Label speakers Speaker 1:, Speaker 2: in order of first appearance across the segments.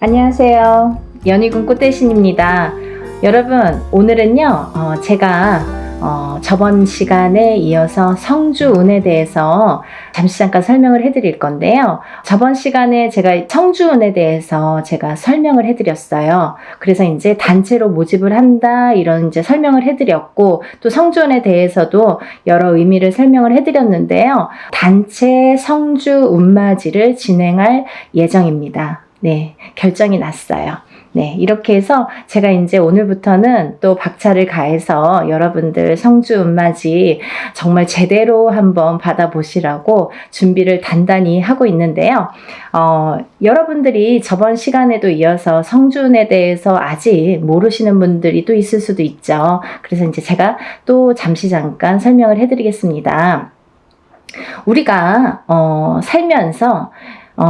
Speaker 1: 안녕하세요. 연희군 꽃대신입니다. 여러분, 오늘은요, 제가 저번 시간에 이어서 성주운에 대해서 잠깐 설명을 해드릴 건데요. 저번 시간에 제가 성주운에 대해서 제가 설명을 해드렸어요. 그래서 이제 단체로 모집을 한다 이런 이제 설명을 해드렸고, 또 성주운에 대해서도 여러 의미를 설명을 해드렸는데요. 단체 성주운맞이를 진행할 예정입니다. 네, 결정이 났어요. 네, 이렇게 해서 제가 이제 오늘부터는 또 박차를 가해서 여러분들 성주운맞이 정말 제대로 한번 받아보시라고 준비를 단단히 하고 있는데요. 여러분들이 저번 시간에도 이어서 성주운에 대해서 아직 모르시는 분들이 또 있을 수도 있죠. 그래서 이제 제가 또 잠깐 설명을 해드리겠습니다. 우리가 살면서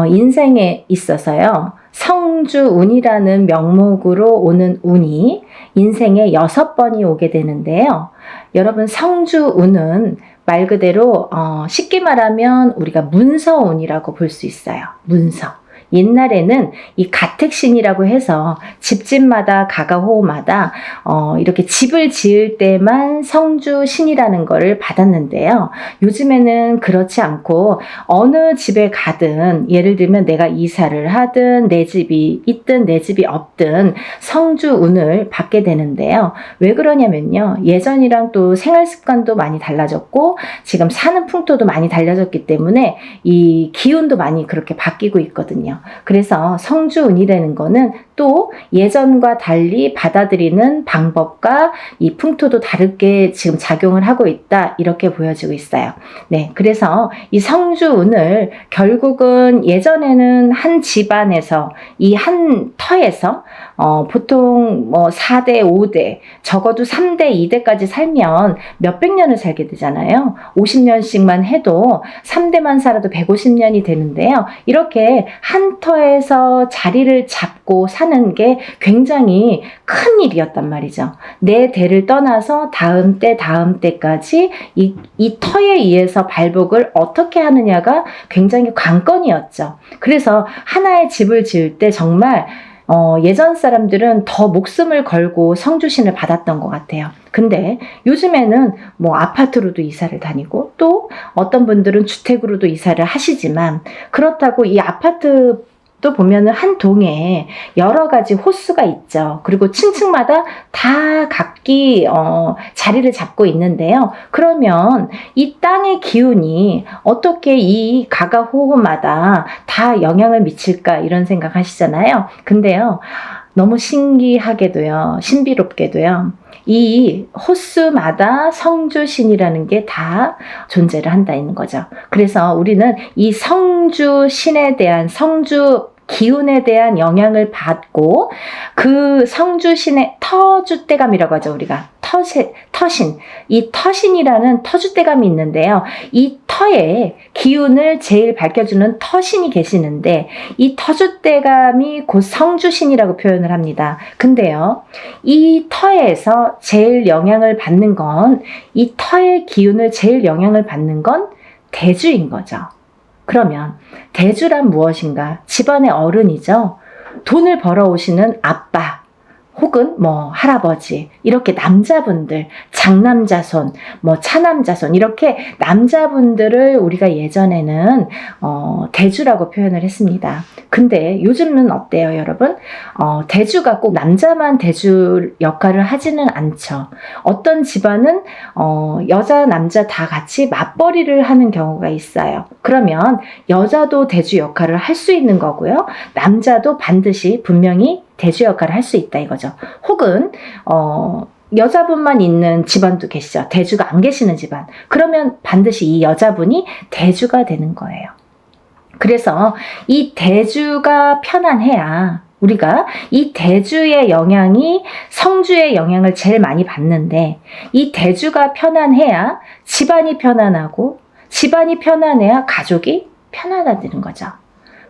Speaker 1: 인생에 있어서요, 성주운이라는 명목으로 오는 운이 인생에 6번이 오게 되는데요. 여러분, 성주운은 말 그대로 쉽게 말하면 우리가 문서운이라고 볼 수 있어요. 문서. 옛날에는 이 가택신이라고 해서 집집마다 가가호호마다 이렇게 집을 지을 때만 성주신이라는 거를 받았는데요. 요즘에는 그렇지 않고 어느 집에 가든, 예를 들면 내가 이사를 하든 내 집이 있든 내 집이 없든 성주운을 받게 되는데요. 왜 그러냐면요, 예전이랑 또 생활 습관도 많이 달라졌고 지금 사는 풍토도 많이 달라졌기 때문에 이 기운도 많이 그렇게 바뀌고 있거든요. 그래서 성주운이라는 거는 또 예전과 달리 받아들이는 방법과 이 풍토도 다르게 지금 작용을 하고 있다, 이렇게 보여지고 있어요. 네, 그래서 이 성주운을 결국은 예전에는 한 집안에서 이 한 터에서 보통 뭐 4대, 5대, 적어도 3대, 2대까지 살면 몇백 년을 살게 되잖아요. 50년씩만 해도 3대만 살아도 150년이 되는데요. 이렇게 한 터에서 자리를 잡고 사는 게 굉장히 큰 일이었단 말이죠. 내 대를 떠나서 다음 때까지 이 터에 의해서 발복을 어떻게 하느냐가 굉장히 관건이었죠. 그래서 하나의 집을 지을 때 정말 예전 사람들은 더 목숨을 걸고 성주신을 받았던 것 같아요. 근데 요즘에는 뭐 아파트로도 이사를 다니고 또 어떤 분들은 주택으로도 이사를 하시지만, 그렇다고 이 아파트 또 보면은 한 동에 여러 가지 호수가 있죠. 그리고 층층마다 다 각기 자리를 잡고 있는데요. 그러면 이 땅의 기운이 어떻게 이 가가호호마다 다 영향을 미칠까, 이런 생각 하시잖아요. 근데요, 너무 신기하게도요, 신비롭게도요, 이 호수마다 성주신이라는 게 다 존재를 한다는 거죠. 그래서 우리는 이 성주신에 대한, 성주 기운에 대한 영향을 받고 그 성주신의 터줏대감이라고 하죠. 우리가 터신, 이 터신이라는 터줏대감이 있는데요. 이 터의 기운을 제일 밝혀주는 터신이 계시는데 이 터줏대감이 곧 성주신이라고 표현을 합니다. 근데요, 이 터에서 제일 영향을 받는 건, 이 터의 기운을 제일 영향을 받는 건 대주인 거죠. 그러면 대주란 무엇인가? 집안의 어른이죠. 돈을 벌어오시는 아빠 혹은 뭐 할아버지, 이렇게 남자분들, 장남자손, 뭐 차남자손, 이렇게 남자분들을 우리가 예전에는 대주라고 표현을 했습니다. 근데 요즘은 어때요, 여러분? 대주가 꼭 남자만 대주 역할을 하지는 않죠. 어떤 집안은 여자, 남자 다 같이 맞벌이를 하는 경우가 있어요. 그러면 여자도 대주 역할을 할 수 있는 거고요. 남자도 반드시 분명히 대주 역할을 할 수 있다, 이거죠. 혹은 여자분만 있는 집안도 계시죠. 대주가 안 계시는 집안. 그러면 반드시 이 여자분이 대주가 되는 거예요. 그래서 이 대주가 편안해야 우리가 이 대주의 영향이 성주의 영향을 제일 많이 받는데, 이 대주가 편안해야 집안이 편안하고, 집안이 편안해야 가족이 편안해지는 거죠.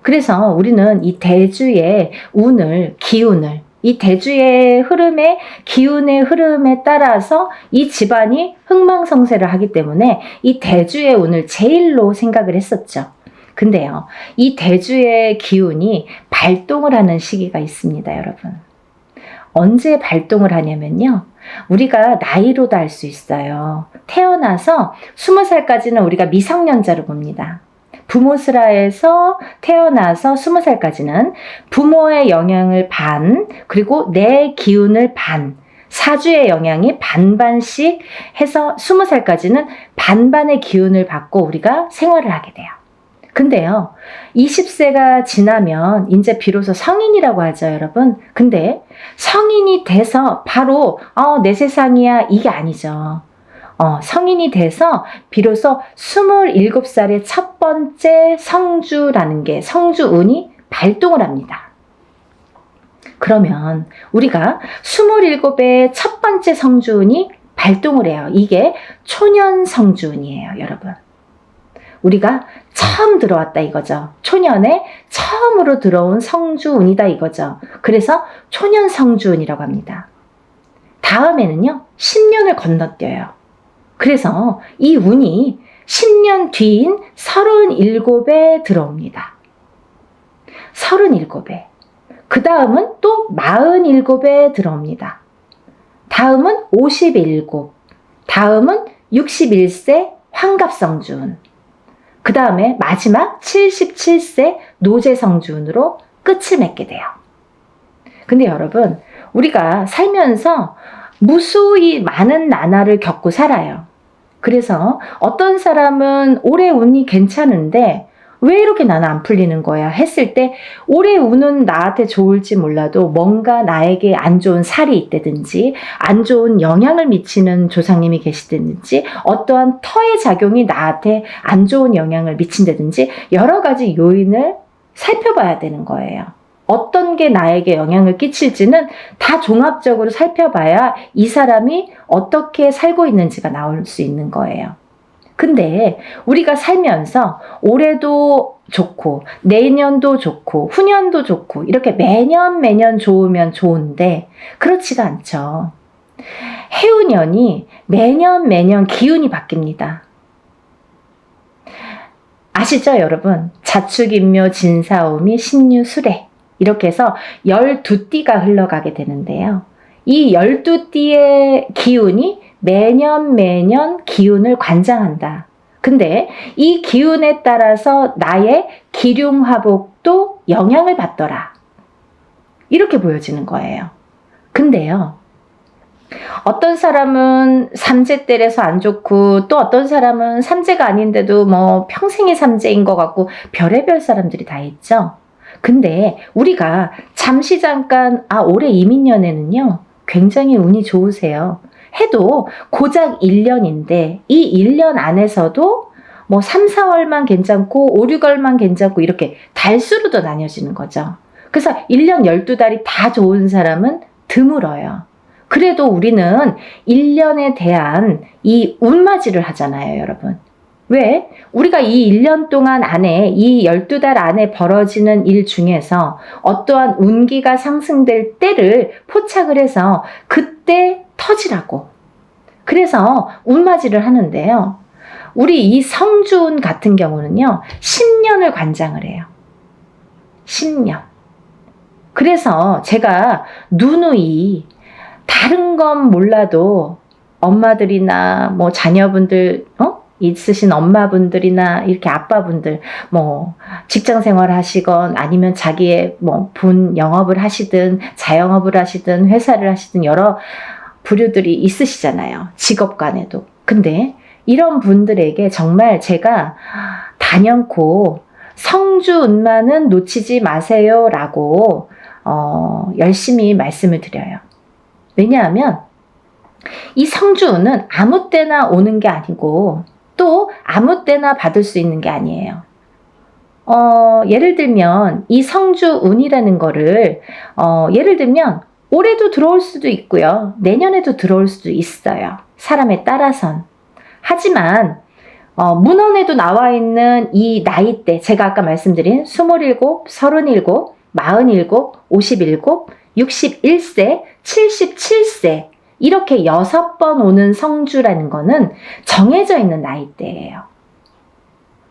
Speaker 1: 그래서 우리는 이 대주의 운을, 기운을, 이 대주의 흐름에, 기운의 흐름에 따라서 이 집안이 흥망성쇠를 하기 때문에 이 대주의 운을 제일로 생각을 했었죠. 근데요, 이 대주의 기운이 발동을 하는 시기가 있습니다, 여러분. 언제 발동을 하냐면요. 우리가 나이로도 알 수 있어요. 태어나서 20살까지는 우리가 미성년자로 봅니다. 부모스라에서 태어나서 20살까지는 부모의 영향을 반, 그리고 내 기운을 반, 사주의 영향이 반반씩 해서 20살까지는 반반의 기운을 받고 우리가 생활을 하게 돼요. 근데요, 20세가 지나면 이제 비로소 성인이라고 하죠, 여러분. 근데 성인이 돼서 바로 내 세상이야 이게 아니죠. 성인이 돼서 비로소 27살의 첫 번째 성주라는 게 성주운이 발동을 합니다. 그러면 우리가 27의 첫 번째 성주운이 발동을 해요. 이게 초년 성주운이에요, 여러분. 우리가 처음 들어왔다 이거죠. 초년에 처음으로 들어온 성주운이다 이거죠. 그래서 초년 성주운이라고 합니다. 다음에는요, 10년을 건너뛰어요. 그래서 이 운이 10년 뒤인 37에 들어옵니다. 37에. 그 다음은 또 47에 들어옵니다. 다음은 57, 다음은 61세 환갑성주운, 그 다음에 마지막 77세 노제성주운으로 끝을 맺게 돼요. 근데 여러분, 우리가 살면서 무수히 많은 나날을 겪고 살아요. 그래서 어떤 사람은 올해 운이 괜찮은데 왜 이렇게 나는 안 풀리는 거야 했을 때 올해 운은 나한테 좋을지 몰라도 뭔가 나에게 안 좋은 살이 있다든지 안 좋은 영향을 미치는 조상님이 계시다든지 어떠한 터의 작용이 나한테 안 좋은 영향을 미친다든지 여러 가지 요인을 살펴봐야 되는 거예요. 어떤 게 나에게 영향을 끼칠지는 다 종합적으로 살펴봐야 이 사람이 어떻게 살고 있는지가 나올 수 있는 거예요. 근데 우리가 살면서 올해도 좋고 내년도 좋고 후년도 좋고 이렇게 매년 좋으면 좋은데 그렇지가 않죠. 해운년이 매년 기운이 바뀝니다. 아시죠, 여러분? 자축인묘 진사오미 신유술해 이렇게 해서 12띠가 흘러가게 되는데요. 이 12띠의 기운이 매년 기운을 관장한다. 근데 이 기운에 따라서 나의 기륭화복도 영향을 받더라. 이렇게 보여지는 거예요. 근데요, 어떤 사람은 삼재때려서 안 좋고 또 어떤 사람은 삼재가 아닌데도 뭐 평생이 삼재인 것 같고 별의별 사람들이 다 있죠. 근데 우리가 잠시 잠깐 올해 이민년에는요 굉장히 운이 좋으세요 해도 고작 1년인데 이 1년 안에서도 뭐 3, 4월만 괜찮고 5, 6월만 괜찮고 이렇게 달수로도 나뉘어지는 거죠. 그래서 1년 12달이 다 좋은 사람은 드물어요. 그래도 우리는 1년에 대한 이 운맞이를 하잖아요, 여러분. 왜? 우리가 이 1년 동안 안에 이 12달 안에 벌어지는 일 중에서 어떠한 운기가 상승될 때를 포착을 해서 그때 터지라고. 그래서 운맞이를 하는데요. 우리 이 성주운 같은 경우는요. 10년을 관장을 해요. 10년. 그래서 제가 누누이 다른 건 몰라도 엄마들이나 뭐 자녀분들 있으신 엄마분들이나 이렇게 아빠분들 뭐 직장 생활 하시건 아니면 자기의 뭐 본 영업을 하시든 자영업을 하시든 회사를 하시든 여러 부류들이 있으시잖아요. 직업 간에도. 근데 이런 분들에게 정말 제가 단연코 성주운만은 놓치지 마세요 라고 열심히 말씀을 드려요. 왜냐하면 이 성주운은 아무 때나 오는 게 아니고 또 아무 때나 받을 수 있는 게 아니에요. 예를 들면 이 성주운이라는 거를 예를 들면 올해도 들어올 수도 있고요. 내년에도 들어올 수도 있어요. 사람에 따라선. 하지만 문헌에도 나와 있는 이 나이대 제가 아까 말씀드린 27, 37, 47, 57, 61세, 77세 이렇게 6번 오는 성주라는 거는 정해져 있는 나이대예요.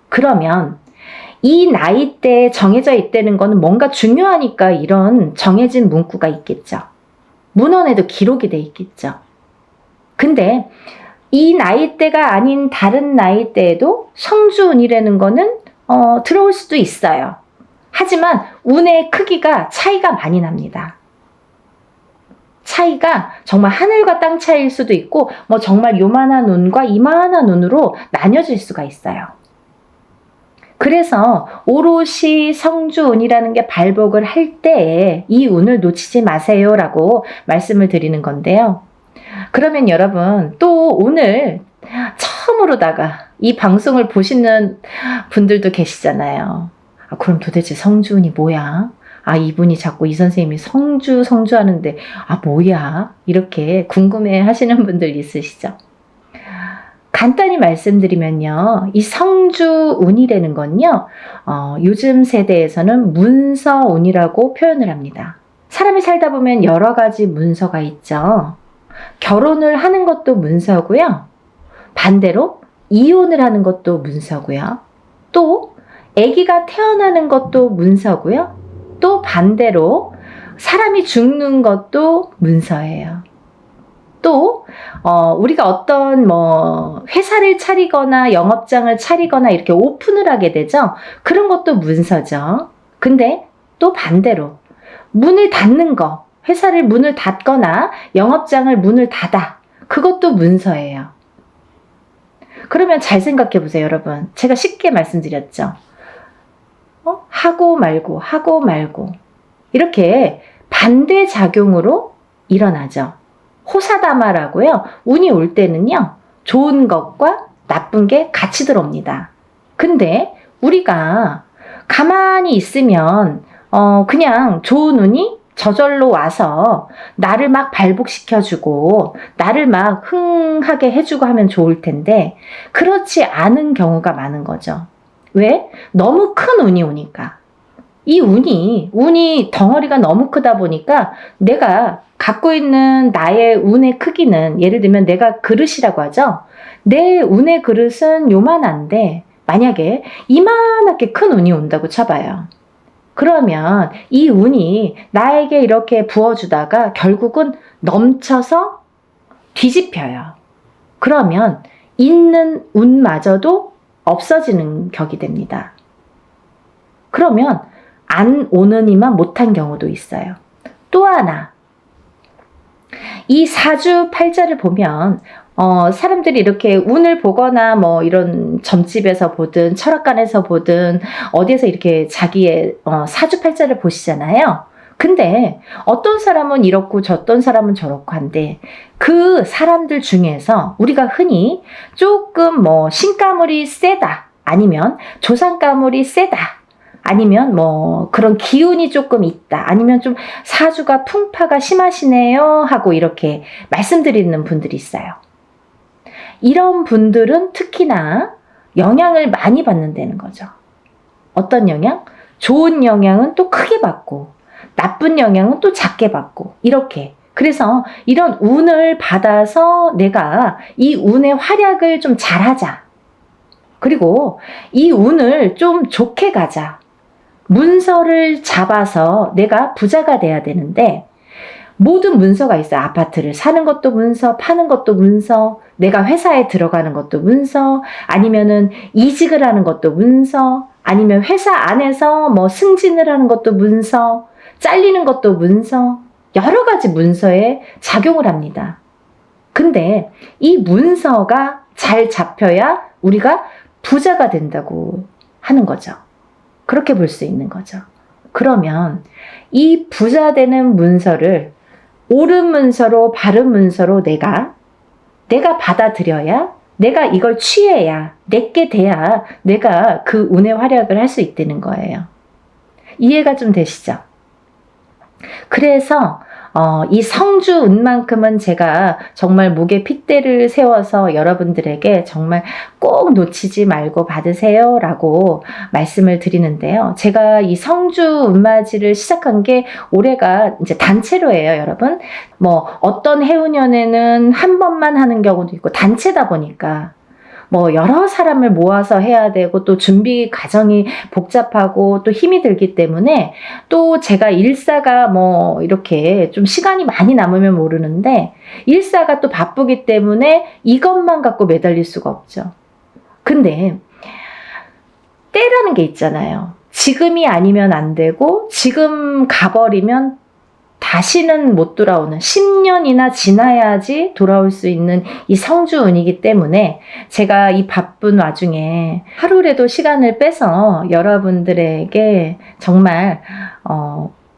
Speaker 1: 그러면 이 나이대에 정해져 있다는 거는 뭔가 중요하니까 이런 정해진 문구가 있겠죠. 문헌에도 기록이 돼 있겠죠. 근데 이 나이대가 아닌 다른 나이대에도 성주운이라는 거는 들어올 수도 있어요. 하지만 운의 크기가 차이가 많이 납니다. 차이가 정말 하늘과 땅 차이일 수도 있고 뭐 정말 요만한 운과 이만한 운으로 나뉘어질 수가 있어요. 그래서 오롯이 성주운이라는 게 발복을 할 때에 이 운을 놓치지 마세요라고 말씀을 드리는 건데요. 그러면 여러분 또 오늘 처음으로다가 이 방송을 보시는 분들도 계시잖아요. 그럼 도대체 성주운이 뭐야? 이분이 자꾸 이 선생님이 성주 하는데 뭐야? 이렇게 궁금해 하시는 분들 있으시죠? 간단히 말씀드리면요. 이 성주운이라는 건요. 요즘 세대에서는 문서운이라고 표현을 합니다. 사람이 살다 보면 여러 가지 문서가 있죠. 결혼을 하는 것도 문서고요. 반대로 이혼을 하는 것도 문서고요. 또 아기가 태어나는 것도 문서고요. 또 반대로 사람이 죽는 것도 문서예요. 또 우리가 어떤 회사를 차리거나 영업장을 차리거나 이렇게 오픈을 하게 되죠. 그런 것도 문서죠. 근데 또 반대로 문을 닫는 거, 회사를 문을 닫거나 영업장을 문을 닫아. 그것도 문서예요. 그러면 잘 생각해 보세요, 여러분. 제가 쉽게 말씀드렸죠. 하고 말고 이렇게 반대작용으로 일어나죠. 호사다마라고요. 운이 올 때는요. 좋은 것과 나쁜 게 같이 들어옵니다. 근데 우리가 가만히 있으면 그냥 좋은 운이 저절로 와서 나를 막 발복시켜주고 나를 막 흥하게 해주고 하면 좋을 텐데 그렇지 않은 경우가 많은 거죠. 왜? 너무 큰 운이 오니까. 이 운이 덩어리가 너무 크다 보니까 내가 갖고 있는 나의 운의 크기는 예를 들면 내가 그릇이라고 하죠. 내 운의 그릇은 요만한데 만약에 이만하게 큰 운이 온다고 쳐봐요. 그러면 이 운이 나에게 이렇게 부어주다가 결국은 넘쳐서 뒤집혀요. 그러면 있는 운마저도 없어지는 격이 됩니다. 그러면 안 오느니만 못한 경우도 있어요. 또 하나, 이 사주팔자를 보면 사람들이 이렇게 운을 보거나 이런 점집에서 보든 철학관에서 보든 어디에서 이렇게 자기의 사주팔자를 보시잖아요. 근데 어떤 사람은 이렇고 어떤 사람은 저렇고 한데 그 사람들 중에서 우리가 흔히 조금 신가물이 세다 아니면 조상가물이 세다 아니면 그런 기운이 조금 있다 아니면 좀 사주가 풍파가 심하시네요 하고 이렇게 말씀드리는 분들이 있어요. 이런 분들은 특히나 영향을 많이 받는다는 거죠. 어떤 영향? 좋은 영향은 또 크게 받고 나쁜 영향은 또 작게 받고 이렇게. 그래서 이런 운을 받아서 내가 이 운의 활약을 좀 잘하자. 그리고 이 운을 좀 좋게 가자. 문서를 잡아서 내가 부자가 돼야 되는데 모든 문서가 있어요. 아파트를 사는 것도 문서, 파는 것도 문서, 내가 회사에 들어가는 것도 문서, 아니면은 이직을 하는 것도 문서, 아니면 회사 안에서 승진을 하는 것도 문서, 잘리는 것도 문서, 여러 가지 문서에 작용을 합니다. 근데 이 문서가 잘 잡혀야 우리가 부자가 된다고 하는 거죠. 그렇게 볼 수 있는 거죠. 그러면 이 부자 되는 문서를 옳은 문서로 바른 문서로 내가 받아들여야 내가 이걸 취해야 내게 돼야 내가 그 운의 활약을 할 수 있다는 거예요. 이해가 좀 되시죠? 그래서 이 성주운만큼은 제가 정말 목에 핏대를 세워서 여러분들에게 정말 꼭 놓치지 말고 받으세요 라고 말씀을 드리는데요. 제가 이 성주운맞이를 시작한 게 올해가 이제 단체로 해요, 여러분. 어떤 해운년에는 한 번만 하는 경우도 있고 단체다 보니까 뭐 여러 사람을 모아서 해야 되고 또 준비 과정이 복잡하고 또 힘이 들기 때문에 또 제가 일사가 뭐 이렇게 좀 시간이 많이 남으면 모르는데 일사가 또 바쁘기 때문에 이것만 갖고 매달릴 수가 없죠. 근데 때라는 게 있잖아요. 지금이 아니면 안 되고 지금 가버리면 다시는 못 돌아오는 10년이나 지나야지 돌아올 수 있는 이 성주운이기 때문에 제가 이 바쁜 와중에 하루라도 시간을 빼서 여러분들에게 정말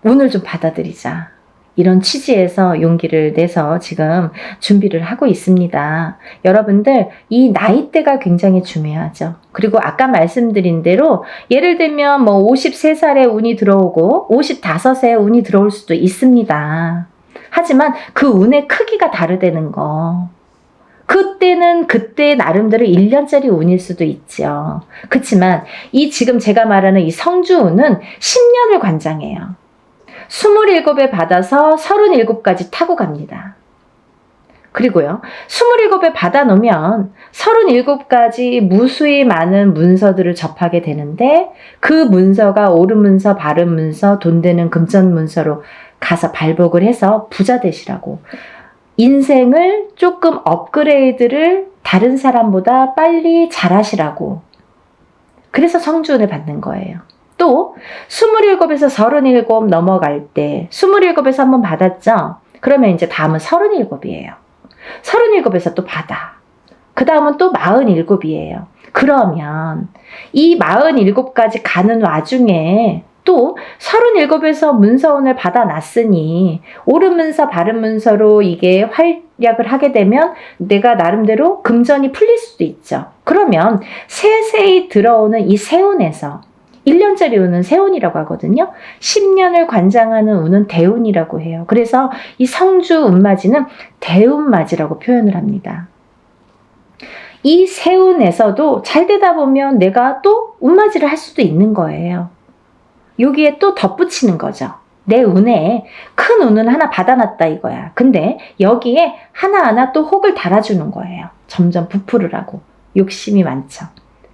Speaker 1: 운을 좀 받아들이자. 이런 취지에서 용기를 내서 지금 준비를 하고 있습니다. 여러분들 이 나이대가 굉장히 중요하죠. 그리고 아까 말씀드린 대로 예를 들면 뭐 53살에 운이 들어오고 55세에 운이 들어올 수도 있습니다. 하지만 그 운의 크기가 다르다는 거. 그때는 그때 나름대로 1년짜리 운일 수도 있죠. 그렇지만 이 지금 제가 말하는 이 성주운은 10년을 관장해요. 27에 받아서 37까지 타고 갑니다. 그리고요, 27에 받아 놓으면 37까지 무수히 많은 문서들을 접하게 되는데 그 문서가 옳은 문서, 바른 문서, 돈 되는 금전 문서로 가서 발복을 해서 부자 되시라고. 인생을 조금 업그레이드를 다른 사람보다 빨리 잘하시라고. 그래서 성주운을 받는 거예요. 또 27에서 37 넘어갈 때 27에서 한번 받았죠? 그러면 이제 다음은 37이에요. 37에서 또 받아. 그 다음은 또 47이에요. 그러면 이 47까지 가는 와중에 또 37에서 문서운을 받아놨으니 옳은 문서 바른 문서로 이게 활약을 하게 되면 내가 나름대로 금전이 풀릴 수도 있죠. 그러면 세세히 들어오는 이 세운에서 1년짜리 운은 세운이라고 하거든요. 10년을 관장하는 운은 대운이라고 해요. 그래서 이 성주 운맞이는 대운맞이라고 표현을 합니다. 이 세운에서도 잘 되다 보면 내가 또 운맞이를 할 수도 있는 거예요. 여기에 또 덧붙이는 거죠. 내 운에 큰 운은 하나 받아놨다 이거야. 근데 여기에 하나하나 또 혹을 달아주는 거예요. 점점 부풀으라고. 욕심이 많죠.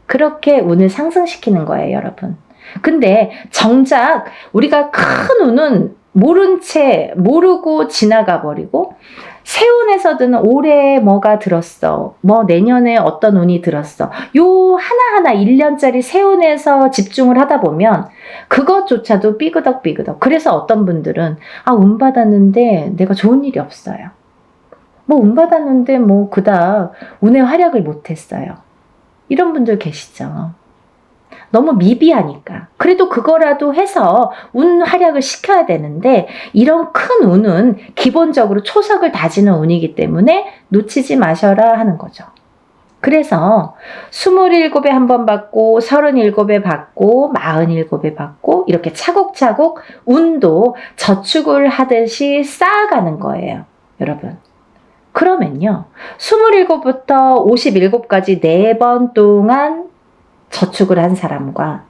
Speaker 1: 그렇게 운을 상승시키는 거예요, 여러분. 근데 정작 우리가 큰 운은 모른 채 모르고 지나가 버리고 세운에서든 올해 뭐가 들었어, 뭐 내년에 어떤 운이 들었어, 요 하나하나 1년짜리 세운에서 집중을 하다 보면 그것조차도 삐그덕삐그덕. 그래서 어떤 분들은 운 받았는데 내가 좋은 일이 없어요. 뭐 운 받았는데 뭐 그닥 운의 활약을 못했어요. 이런 분들 계시죠. 너무 미비하니까. 그래도 그거라도 해서 운 활약을 시켜야 되는데 이런 큰 운은 기본적으로 초석을 다지는 운이기 때문에 놓치지 마셔라 하는 거죠. 그래서 27에 한 번 받고 37에 받고 47에 받고 이렇게 차곡차곡 운도 저축을 하듯이 쌓아가는 거예요. 여러분. 그러면요, 27부터 57까지 4번 동안 저축을 한 사람과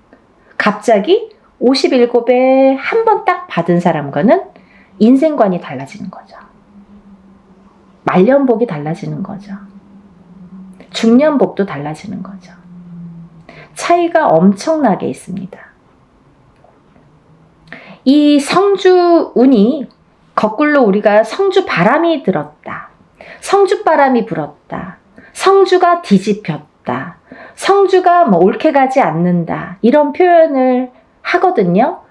Speaker 1: 갑자기 57에 한 번 딱 받은 사람과는 인생관이 달라지는 거죠. 말년복이 달라지는 거죠. 중년복도 달라지는 거죠. 차이가 엄청나게 있습니다. 이 성주운이 거꾸로 우리가 성주바람이 들었다, 성주바람이 불었다, 성주가 뒤집혔다, 성주가 뭐 옳게 가지 않는다, 이런 표현을 하거든요.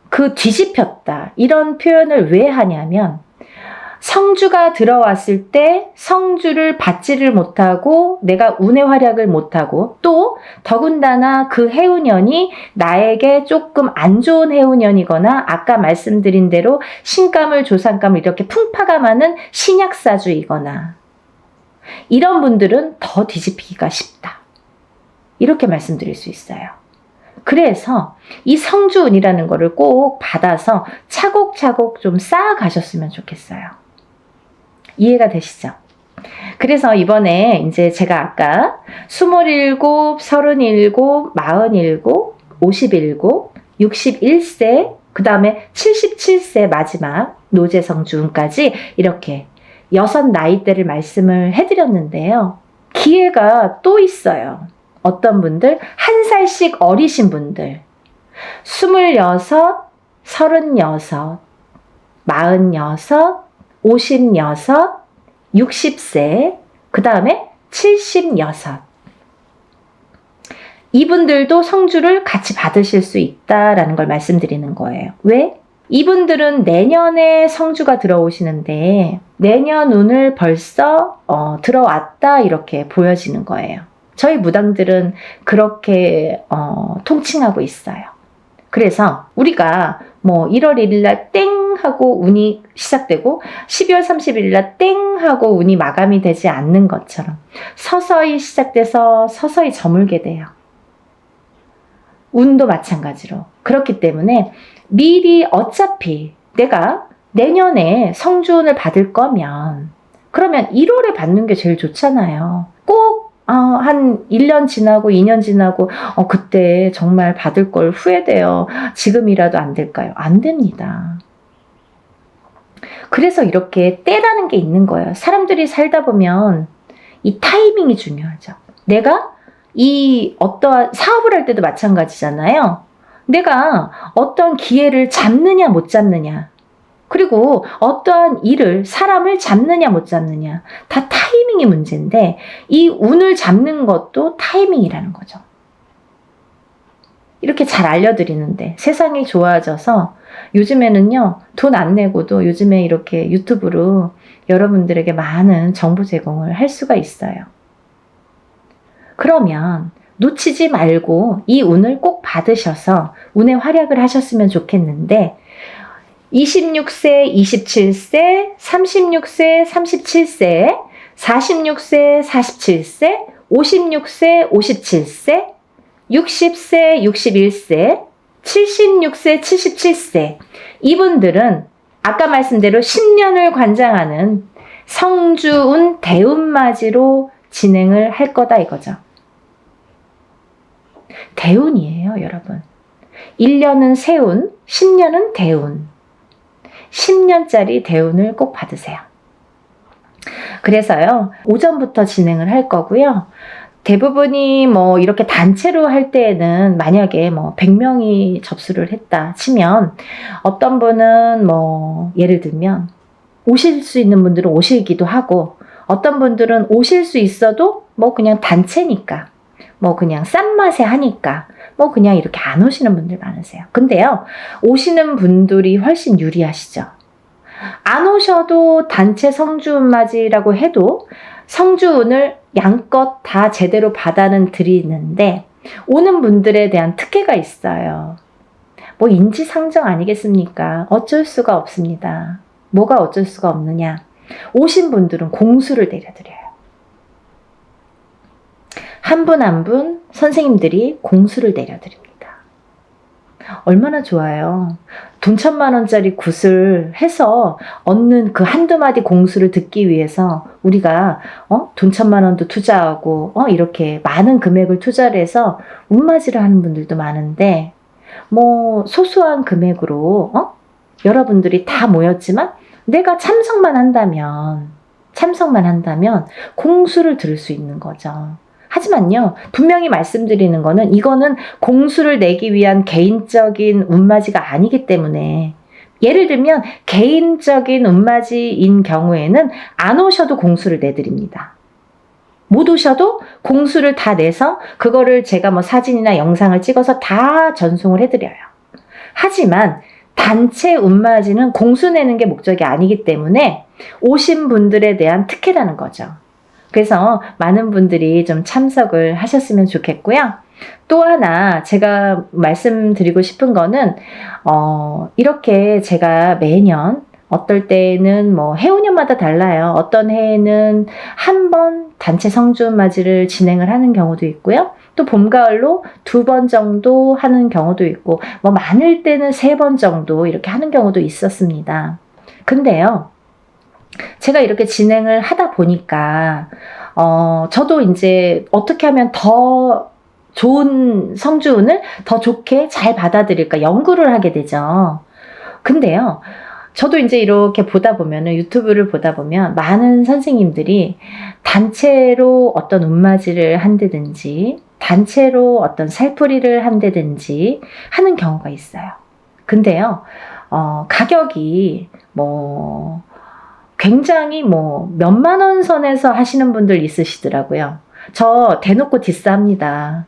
Speaker 1: 그 뒤집혔다 이런 표현을 왜 하냐면 성주가 들어왔을 때 성주를 받지를 못하고 내가 운의 활약을 못하고 또 더군다나 그 해운년이 나에게 조금 안 좋은 해운년이거나 아까 말씀드린 대로 신감을 조상감을 이렇게 풍파가 많은 신약사주이거나 이런 분들은 더 뒤집히기가 쉽다. 이렇게 말씀드릴 수 있어요. 그래서 이 성주운이라는 거를 꼭 받아서 차곡차곡 좀 쌓아가셨으면 좋겠어요. 이해가 되시죠? 그래서 이번에 이제 제가 아까 27, 37, 47, 57, 61세, 그 다음에 77세 마지막 노재성주운까지 이렇게 6 나이대를 말씀을 해드렸는데요. 기회가 또 있어요. 어떤 분들, 1살씩 어리신 분들, 26, 36, 46, 56, 60세, 그 다음에 76. 이분들도 성주를 같이 받으실 수 있다라는 걸 말씀드리는 거예요. 왜? 이분들은 내년에 성주가 들어오시는데 내년 운을 벌써 들어왔다 이렇게 보여지는 거예요. 저희 무당들은 그렇게 통칭하고 있어요. 그래서 우리가 뭐 1월 1일 날 땡 하고 운이 시작되고 12월 30일 날 땡 하고 운이 마감이 되지 않는 것처럼 서서히 시작돼서 서서히 저물게 돼요. 운도 마찬가지로. 그렇기 때문에 미리 어차피 내가 내년에 성주운을 받을 거면 그러면 1월에 받는 게 제일 좋잖아요. 꼭 한 1년 지나고 2년 지나고 그때 정말 받을 걸 후회돼요. 지금이라도 안 될까요? 안 됩니다. 그래서 이렇게 때라는 게 있는 거예요. 사람들이 살다 보면 이 타이밍이 중요하죠. 내가 이 어떠한 사업을 할 때도 마찬가지잖아요. 내가 어떤 기회를 잡느냐 못 잡느냐, 그리고 어떠한 일을 사람을 잡느냐 못 잡느냐, 다 타이밍이 문제인데 이 운을 잡는 것도 타이밍이라는 거죠. 이렇게 잘 알려드리는데 세상이 좋아져서 요즘에는요, 돈 안 내고도 요즘에 이렇게 유튜브로 여러분들에게 많은 정보 제공을 할 수가 있어요. 그러면 놓치지 말고 이 운을 꼭 받으셔서 운의 활약을 하셨으면 좋겠는데 26세, 27세, 36세, 37세, 46세, 47세, 56세, 57세, 60세, 61세, 76세, 77세 이분들은 아까 말씀대로 10년을 관장하는 성주운 대운맞이로 진행을 할 거다 이거죠. 대운이에요, 여러분. 1년은 세운, 10년은 대운. 10년짜리 대운을 꼭 받으세요. 그래서요, 오전부터 진행을 할 거고요. 대부분이 뭐 이렇게 단체로 할 때에는 만약에 뭐 100명이 접수를 했다 치면 어떤 분은 뭐 예를 들면 오실 수 있는 분들은 오시기도 하고 어떤 분들은 오실 수 있어도 뭐 그냥 단체니까 뭐 그냥 싼 맛에 하니까 뭐 그냥 이렇게 안 오시는 분들 많으세요. 근데요, 오시는 분들이 훨씬 유리하시죠. 안 오셔도 단체 성주운맞이라고 해도 성주운을 양껏 다 제대로 받아는 드리는데 오는 분들에 대한 특혜가 있어요. 뭐 인지상정 아니겠습니까? 어쩔 수가 없습니다. 뭐가 어쩔 수가 없느냐? 오신 분들은 공수를 내려드려요. 한 분 한 분 선생님들이 공수를 내려드립니다. 얼마나 좋아요. 돈 1,000만 원짜리 굿을 해서 얻는 그 한두 마디 공수를 듣기 위해서 우리가 돈 1,000만 원도 투자하고 이렇게 많은 금액을 투자를 해서 운맞이를 하는 분들도 많은데 뭐 소소한 금액으로 여러분들이 다 모였지만 내가 참석만 한다면 공수를 들을 수 있는 거죠. 하지만요, 분명히 말씀드리는 거는 이거는 공수를 내기 위한 개인적인 운맞이가 아니기 때문에 예를 들면 개인적인 운맞이인 경우에는 안 오셔도 공수를 내드립니다. 못 오셔도 공수를 다 내서 그거를 제가 뭐 사진이나 영상을 찍어서 다 전송을 해드려요. 하지만 단체 운맞이는 공수 내는 게 목적이 아니기 때문에 오신 분들에 대한 특혜라는 거죠. 그래서 많은 분들이 좀 참석을 하셨으면 좋겠고요. 또 하나 제가 말씀드리고 싶은 거는 이렇게 제가 매년 어떨 때는 뭐 해운년마다 달라요. 어떤 해에는 한 번 단체 성주운맞이를 진행을 하는 경우도 있고요. 또 봄, 가을로 2번 정도 하는 경우도 있고 뭐 많을 때는 3번 정도 이렇게 하는 경우도 있었습니다. 근데요, 제가 이렇게 진행을 하다 보니까 저도 이제 어떻게 하면 더 좋은 성주운을 더 좋게 잘 받아들일까 연구를 하게 되죠. 근데요, 저도 이제 이렇게 보다 보면은, 유튜브를 보다 보면 많은 선생님들이 단체로 어떤 운맞이를 한다든지 단체로 어떤 살풀이를 한다든지 하는 경우가 있어요. 근데요, 가격이 뭐 굉장히 뭐 몇만 원 선에서 하시는 분들 있으시더라고요. 저 대놓고 디스합니다.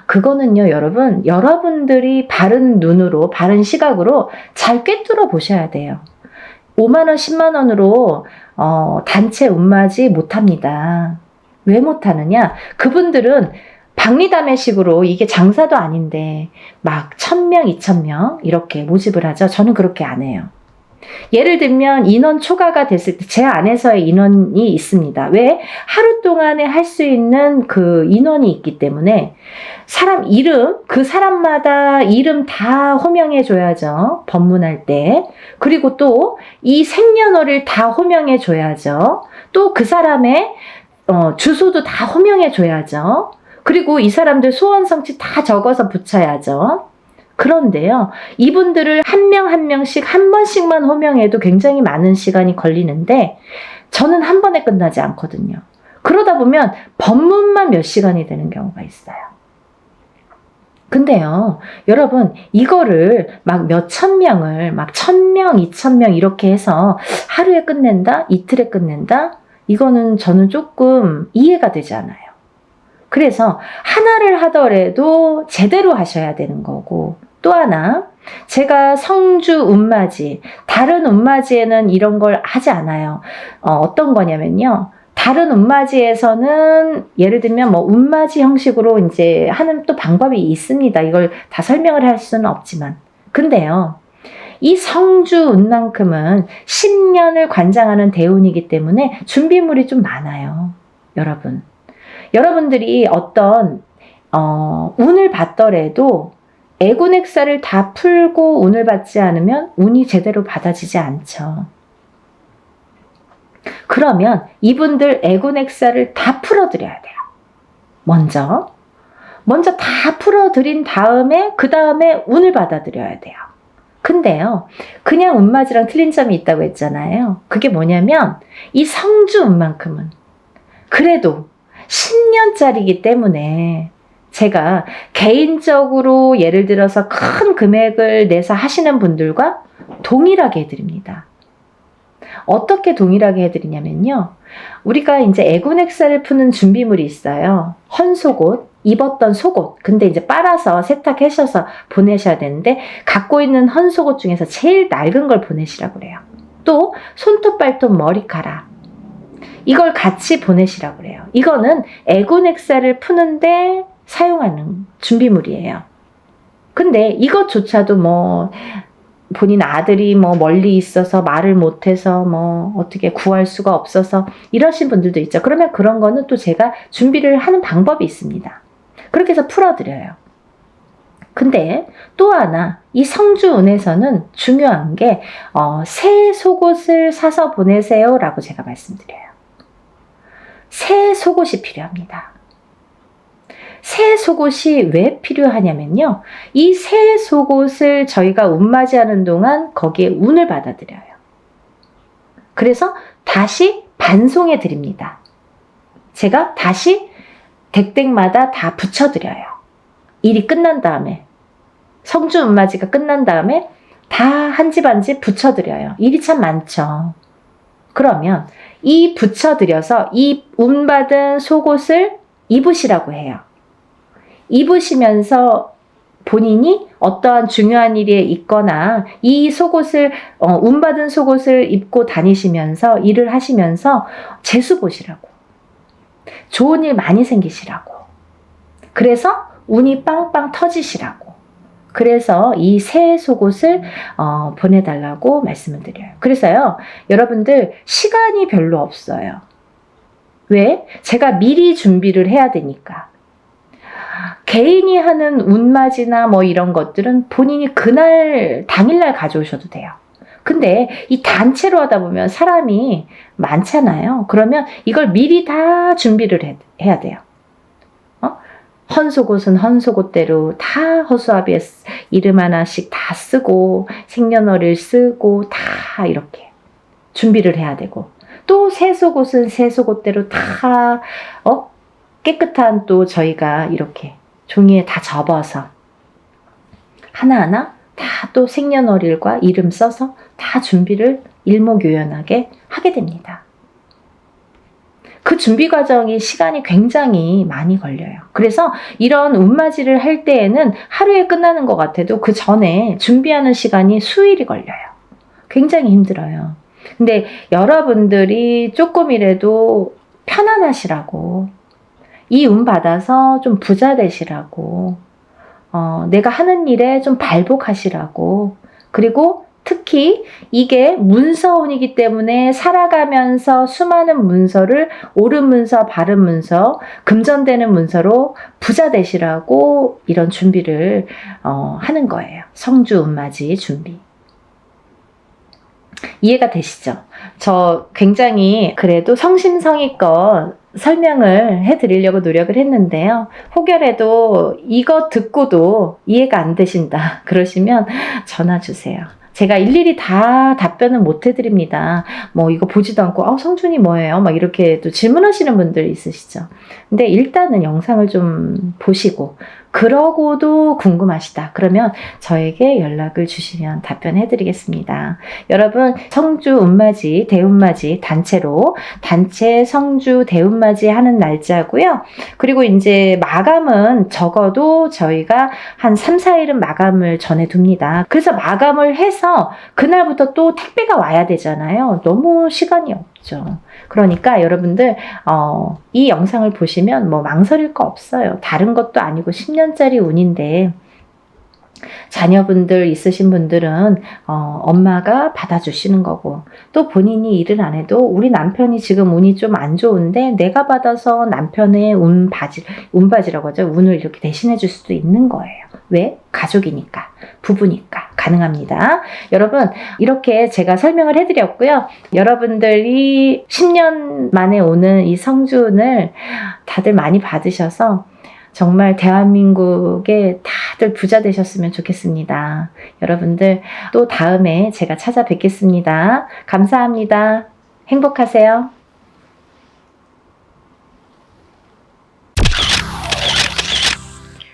Speaker 1: 그거는요, 여러분, 여러분들이 바른 눈으로, 바른 시각으로 잘 꿰뚫어 보셔야 돼요. 5만 원, 10만 원으로 단체 운맞이 못합니다. 왜 못하느냐? 그분들은 박리담회식으로, 이게 장사도 아닌데 막 1000명, 2000명 이렇게 모집을 하죠. 저는 그렇게 안 해요. 예를 들면 인원 초과가 됐을 때 제 안에서의 인원이 있습니다. 왜? 하루 동안에 할 수 있는 그 인원이 있기 때문에 사람 이름, 그 사람마다 이름 다 호명해 줘야죠. 법문할 때. 그리고 또 이 생년월일 다 호명해 줘야죠. 또 그 사람의 주소도 다 호명해 줘야죠. 그리고 이 사람들 소원 성취 다 적어서 붙여야죠. 그런데요, 이분들을 한 명 한 명씩 한 번씩만 호명해도 굉장히 많은 시간이 걸리는데 저는 한 번에 끝나지 않거든요. 그러다 보면 법문만 몇 시간이 되는 경우가 있어요. 근데요, 여러분, 이거를 막 몇천 명을 막 1000명, 2000명 이렇게 해서 하루에 끝낸다? 이틀에 끝낸다? 이거는 저는 조금 이해가 되지 않아요. 그래서 하나를 하더라도 제대로 하셔야 되는 거고, 또 하나, 제가 성주 운맞이, 다른 운맞이에는 이런 걸 하지 않아요. 어떤 거냐면요, 다른 운맞이에서는 예를 들면 뭐 운맞이 형식으로 이제 하는 또 방법이 있습니다. 이걸 다 설명을 할 수는 없지만. 근데요, 이 성주 운만큼은 10년을 관장하는 대운이기 때문에 준비물이 좀 많아요. 여러분. 여러분들이 어떤 운을 받더라도 애군액사를 다 풀고 운을 받지 않으면 운이 제대로 받아지지 않죠. 그러면 이분들 애군액사를 다 풀어드려야 돼요. 먼저 다 풀어드린 다음에 그 다음에 운을 받아들여야 돼요. 근데요, 그냥 운맞이랑 틀린 점이 있다고 했잖아요. 그게 뭐냐면 이 성주 운만큼은 그래도 10년짜리이기 때문에 제가 개인적으로 예를 들어서 큰 금액을 내서 하시는 분들과 동일하게 해드립니다. 어떻게 동일하게 해드리냐면요, 우리가 이제 애군액사를 푸는 준비물이 있어요. 헌속옷, 입었던 속옷. 근데 이제 빨아서 세탁하셔서 보내셔야 되는데 갖고 있는 헌속옷 중에서 제일 낡은 걸 보내시라고 그래요. 또 손톱, 발톱, 머리카락. 이걸 같이 보내시라고 그래요. 이거는 애군액사를 푸는데 사용하는 준비물이에요. 근데 이것조차도 뭐 본인 아들이 뭐 멀리 있어서 말을 못해서 뭐 어떻게 구할 수가 없어서 이러신 분들도 있죠. 그러면 그런 거는 또 제가 준비를 하는 방법이 있습니다. 그렇게 해서 풀어드려요. 근데 또 하나, 이 성주운에서는 중요한 게 새 속옷을 사서 보내세요 라고 제가 말씀드려요. 새 속옷이 필요합니다. 새 속옷이 왜 필요하냐면요, 이 새 속옷을 저희가 운맞이하는 동안 거기에 운을 받아들여요. 그래서 다시 반송해 드립니다. 제가 다시 댁댁마다 다 붙여드려요. 일이 끝난 다음에, 성주 운맞이가 끝난 다음에 다 한 집 한 집 붙여드려요. 일이 참 많죠. 그러면 이 붙여드려서 이 운받은 속옷을 입으시라고 해요. 입으시면서 본인이 어떠한 중요한 일에 있거나 이 속옷을 운받은 속옷을 입고 다니시면서 일을 하시면서 재수 보시라고, 좋은 일 많이 생기시라고, 그래서 운이 빵빵 터지시라고, 그래서 이 새 속옷을 보내달라고 말씀을 드려요. 그래서요, 여러분들 시간이 별로 없어요. 왜? 제가 미리 준비를 해야 되니까. 개인이 하는 운맞이나 뭐 이런 것들은 본인이 그날 당일날 가져오셔도 돼요. 근데 이 단체로 하다 보면 사람이 많잖아요. 그러면 이걸 미리 다 준비를 해야 돼요. 헌속옷은 헌속옷대로 다 허수아비에 이름 하나씩 다 쓰고 생년월일 쓰고 다 다 이렇게 준비를 해야 되고, 또 세속옷은 세속옷대로 다 깨끗한 또 저희가 이렇게 종이에 다 접어서 하나하나 다 또 생년월일과 이름 써서 다 준비를 일목요연하게 하게 됩니다. 그 준비 과정이 시간이 굉장히 많이 걸려요. 그래서 이런 운맞이를 할 때에는 하루에 끝나는 것 같아도 그 전에 준비하는 시간이 수일이 걸려요. 굉장히 힘들어요. 근데 여러분들이 조금이라도 편안하시라고, 이 운 받아서 좀 부자 되시라고, 내가 하는 일에 좀 발복하시라고, 그리고 특히 이게 문서운이기 때문에 살아가면서 수많은 문서를 옳은 문서, 바른 문서, 금전되는 문서로 부자 되시라고 이런 준비를 하는 거예요. 성주 운맞이 준비. 이해가 되시죠? 저 굉장히 그래도 성심성의껏 설명을 해드리려고 노력을 했는데요. 혹여라도 이거 듣고도 이해가 안 되신다 그러시면 전화 주세요. 제가 일일이 다 답변은 못 해드립니다. 뭐 이거 보지도 않고 성준이 뭐예요? 막 이렇게 또 질문하시는 분들 있으시죠. 근데 일단은 영상을 좀 보시고 그러고도 궁금하시다 그러면 저에게 연락을 주시면 답변해 드리겠습니다. 여러분, 성주 운맞이, 대운맞이 단체로 단체 성주 대운맞이 하는 날짜고요. 그리고 이제 마감은 적어도 저희가 한 3, 4일은 마감을 전해둡니다. 그래서 마감을 해서 그날부터 또 택배가 와야 되잖아요. 너무 시간이 없죠. 그러니까 여러분들 이 영상을 보시면 뭐 망설일 거 없어요. 다른 것도 아니고 10년짜리 운인데 자녀분들 있으신 분들은 엄마가 받아주시는 거고, 또 본인이 일을 안 해도 우리 남편이 지금 운이 좀 안 좋은데 내가 받아서 남편의 운바지라고 하죠. 운을 이렇게 대신해 줄 수도 있는 거예요. 왜? 가족이니까, 부부니까 가능합니다. 여러분, 이렇게 제가 설명을 해드렸고요. 여러분들이 10년 만에 오는 이 성주운을 다들 많이 받으셔서 정말 대한민국에 다들 부자 되셨으면 좋겠습니다. 여러분들 또 다음에 제가 찾아뵙겠습니다. 감사합니다. 행복하세요.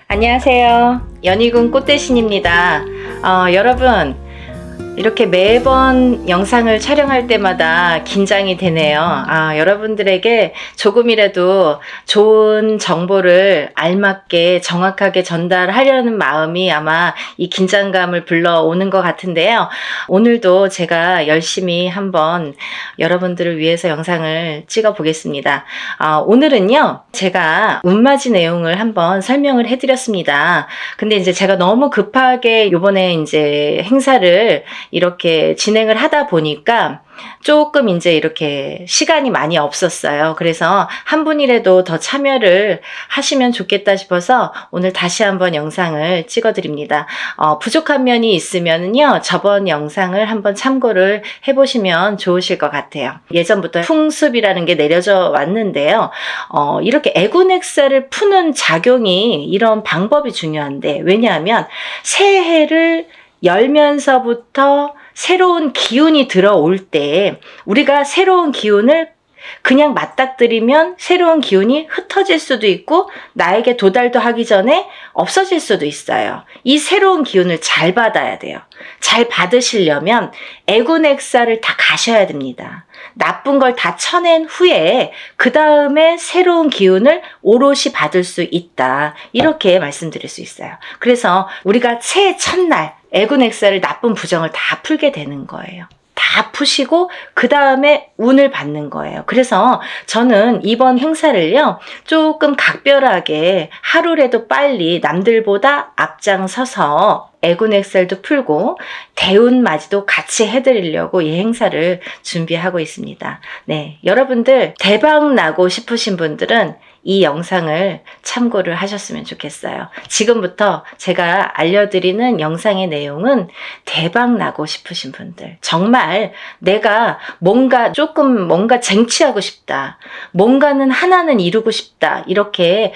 Speaker 1: 안녕하세요. 연희군 꽃대신입니다. 여러분, 이렇게 매번 영상을 촬영할 때마다 긴장이 되네요. 여러분들에게 조금이라도 좋은 정보를 알맞게 정확하게 전달하려는 마음이 아마 이 긴장감을 불러오는 것 같은데요. 오늘도 제가 열심히 한번 여러분들을 위해서 영상을 찍어 보겠습니다. 오늘은요, 제가 운맞이 내용을 한번 설명을 해드렸습니다. 근데 이제 제가 너무 급하게 요번에 이제 행사를 이렇게 진행을 하다 보니까 조금 이제 이렇게 시간이 많이 없었어요. 그래서 한 분이라도 더 참여를 하시면 좋겠다 싶어서 오늘 다시 한번 영상을 찍어드립니다. 부족한 면이 있으면요, 저번 영상을 한번 참고를 해보시면 좋으실 것 같아요. 예전부터 풍습이라는 게 내려져 왔는데요. 이렇게 애군액사를 푸는 작용이 이런 방법이 중요한데, 왜냐하면 새해를 열면서부터 새로운 기운이 들어올 때 우리가 새로운 기운을 그냥 맞닥뜨리면 새로운 기운이 흩어질 수도 있고 나에게 도달도 하기 전에 없어질 수도 있어요. 이 새로운 기운을 잘 받아야 돼요. 잘 받으시려면 애군액사를 다 가셔야 됩니다. 나쁜 걸 다 쳐낸 후에 그 다음에 새로운 기운을 오롯이 받을 수 있다. 이렇게 말씀드릴 수 있어요. 그래서 우리가 새해 첫날 애군액사를 나쁜 부정을 다 풀게 되는 거예요. 다 푸시고 그 다음에 운을 받는 거예요. 그래서 저는 이번 행사를요, 조금 각별하게 하루라도 빨리 남들보다 앞장서서 애군액살도 풀고 대운맞이도 같이 해드리려고 이 행사를 준비하고 있습니다. 네, 여러분들 대박 나고 싶으신 분들은 이 영상을 참고를 하셨으면 좋겠어요. 지금부터 제가 알려드리는 영상의 내용은 대박 나고 싶으신 분들, 정말 내가 뭔가 쟁취하고 싶다, 뭔가는 하나는 이루고 싶다, 이렇게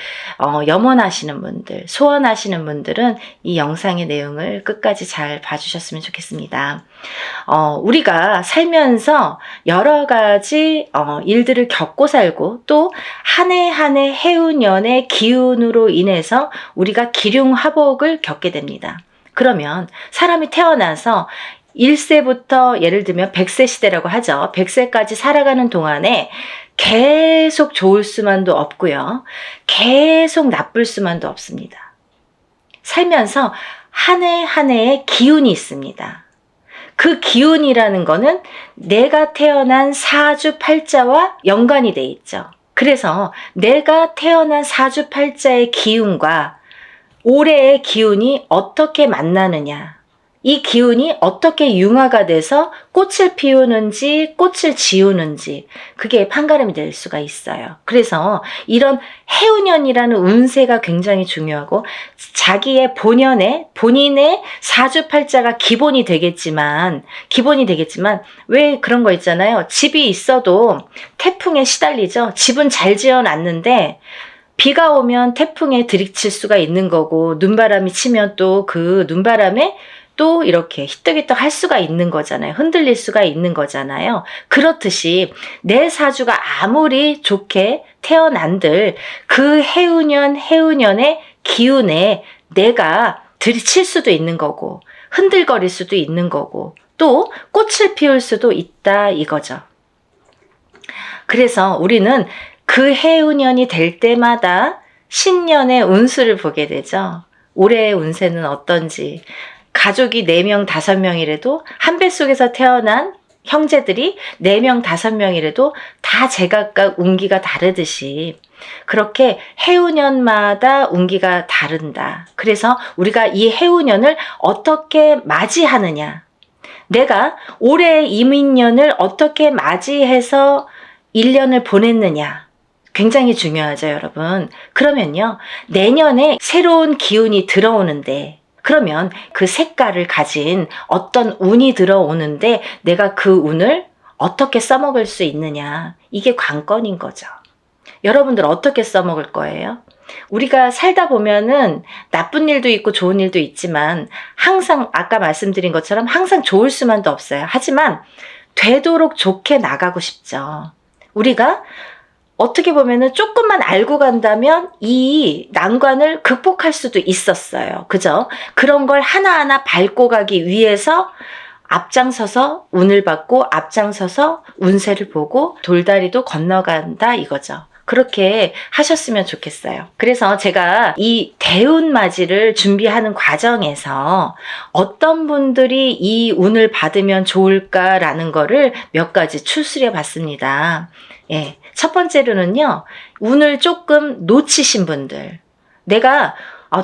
Speaker 1: 염원하시는 분들, 소원하시는 분들은 이 영상의 내용을 끝까지 잘 봐주셨으면 좋겠습니다. 우리가 살면서 여러 가지 일들을 겪고 살고, 또 한 해 한 해 해운년의 기운으로 인해서 우리가 기륭화복을 겪게 됩니다. 그러면 사람이 태어나서 1세부터 예를 들면 100세 시대라고 하죠. 100세까지 살아가는 동안에 계속 좋을 수만도 없고요. 계속 나쁠 수만도 없습니다. 살면서 한 해 한 해의 기운이 있습니다. 그 기운이라는 거는 내가 태어난 사주팔자와 연관이 돼 있죠. 그래서 내가 태어난 사주팔자의 기운과 올해의 기운이 어떻게 만나느냐, 이 기운이 어떻게 융화가 돼서 꽃을 피우는지 꽃을 지우는지, 그게 판가름이 될 수가 있어요. 그래서 이런 해운년이라는 운세가 굉장히 중요하고, 자기의 본인의 사주팔자가 기본이 되겠지만 왜 그런 거 있잖아요. 집이 있어도 태풍에 시달리죠. 집은 잘 지어놨는데 비가 오면 태풍에 들이칠 수가 있는 거고, 눈바람이 치면 또 그 눈바람에 또 이렇게 히떡히떡 할 수가 있는 거잖아요. 흔들릴 수가 있는 거잖아요. 그렇듯이 내 사주가 아무리 좋게 태어난들 그 해운년의 기운에 내가 들이칠 수도 있는 거고, 흔들거릴 수도 있는 거고, 또 꽃을 피울 수도 있다 이거죠. 그래서 우리는 그 해운년이 될 때마다 신년의 운수를 보게 되죠. 올해의 운세는 어떤지. 가족이 4명, 5명이라도, 한 뱃속에서 태어난 형제들이 4명, 5명이라도 다 제각각 운기가 다르듯이 그렇게 해운년마다 운기가 다른다. 그래서 우리가 이 해운년을 어떻게 맞이하느냐, 내가 올해 이민년을 어떻게 맞이해서 1년을 보냈느냐, 굉장히 중요하죠, 여러분. 그러면요, 내년에 새로운 기운이 들어오는데, 그러면 그 색깔을 가진 어떤 운이 들어오는데 내가 그 운을 어떻게 써먹을 수 있느냐, 이게 관건인 거죠. 여러분들 어떻게 써먹을 거예요? 우리가 살다 보면은 나쁜 일도 있고 좋은 일도 있지만, 항상 아까 말씀드린 것처럼 항상 좋을 수만도 없어요. 하지만 되도록 좋게 나가고 싶죠. 우리가 어떻게 보면은 조금만 알고 간다면 이 난관을 극복할 수도 있었어요. 그죠? 그런 걸 하나하나 밟고 가기 위해서 앞장서서 운을 받고, 앞장서서 운세를 보고 돌다리도 건너간다 이거죠. 그렇게 하셨으면 좋겠어요. 그래서 제가 이 대운맞이를 준비하는 과정에서 어떤 분들이 이 운을 받으면 좋을까라는 거를 몇 가지 추스려 봤습니다. 예. 첫 번째로는요, 운을 조금 놓치신 분들. 내가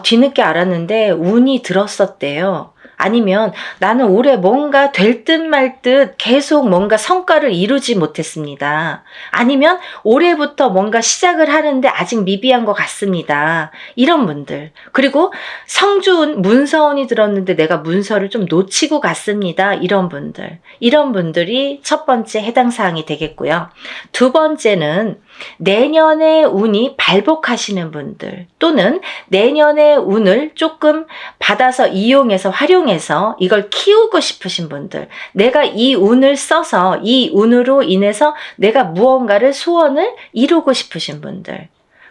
Speaker 1: 뒤늦게 알았는데 운이 들었었대요. 아니면 나는 올해 뭔가 될 듯 말 듯 계속 뭔가 성과를 이루지 못했습니다. 아니면 올해부터 뭔가 시작을 하는데 아직 미비한 것 같습니다. 이런 분들. 그리고 성주운, 문서운이 들었는데 내가 문서를 좀 놓치고 갔습니다. 이런 분들. 이런 분들이 첫 번째 해당 사항이 되겠고요. 두 번째는 내년의 운이 발복하시는 분들, 또는 내년의 운을 조금 받아서 이용해서 활용해서 이걸 키우고 싶으신 분들, 내가 이 운을 써서 이 운으로 인해서 내가 무언가를 소원을 이루고 싶으신 분들,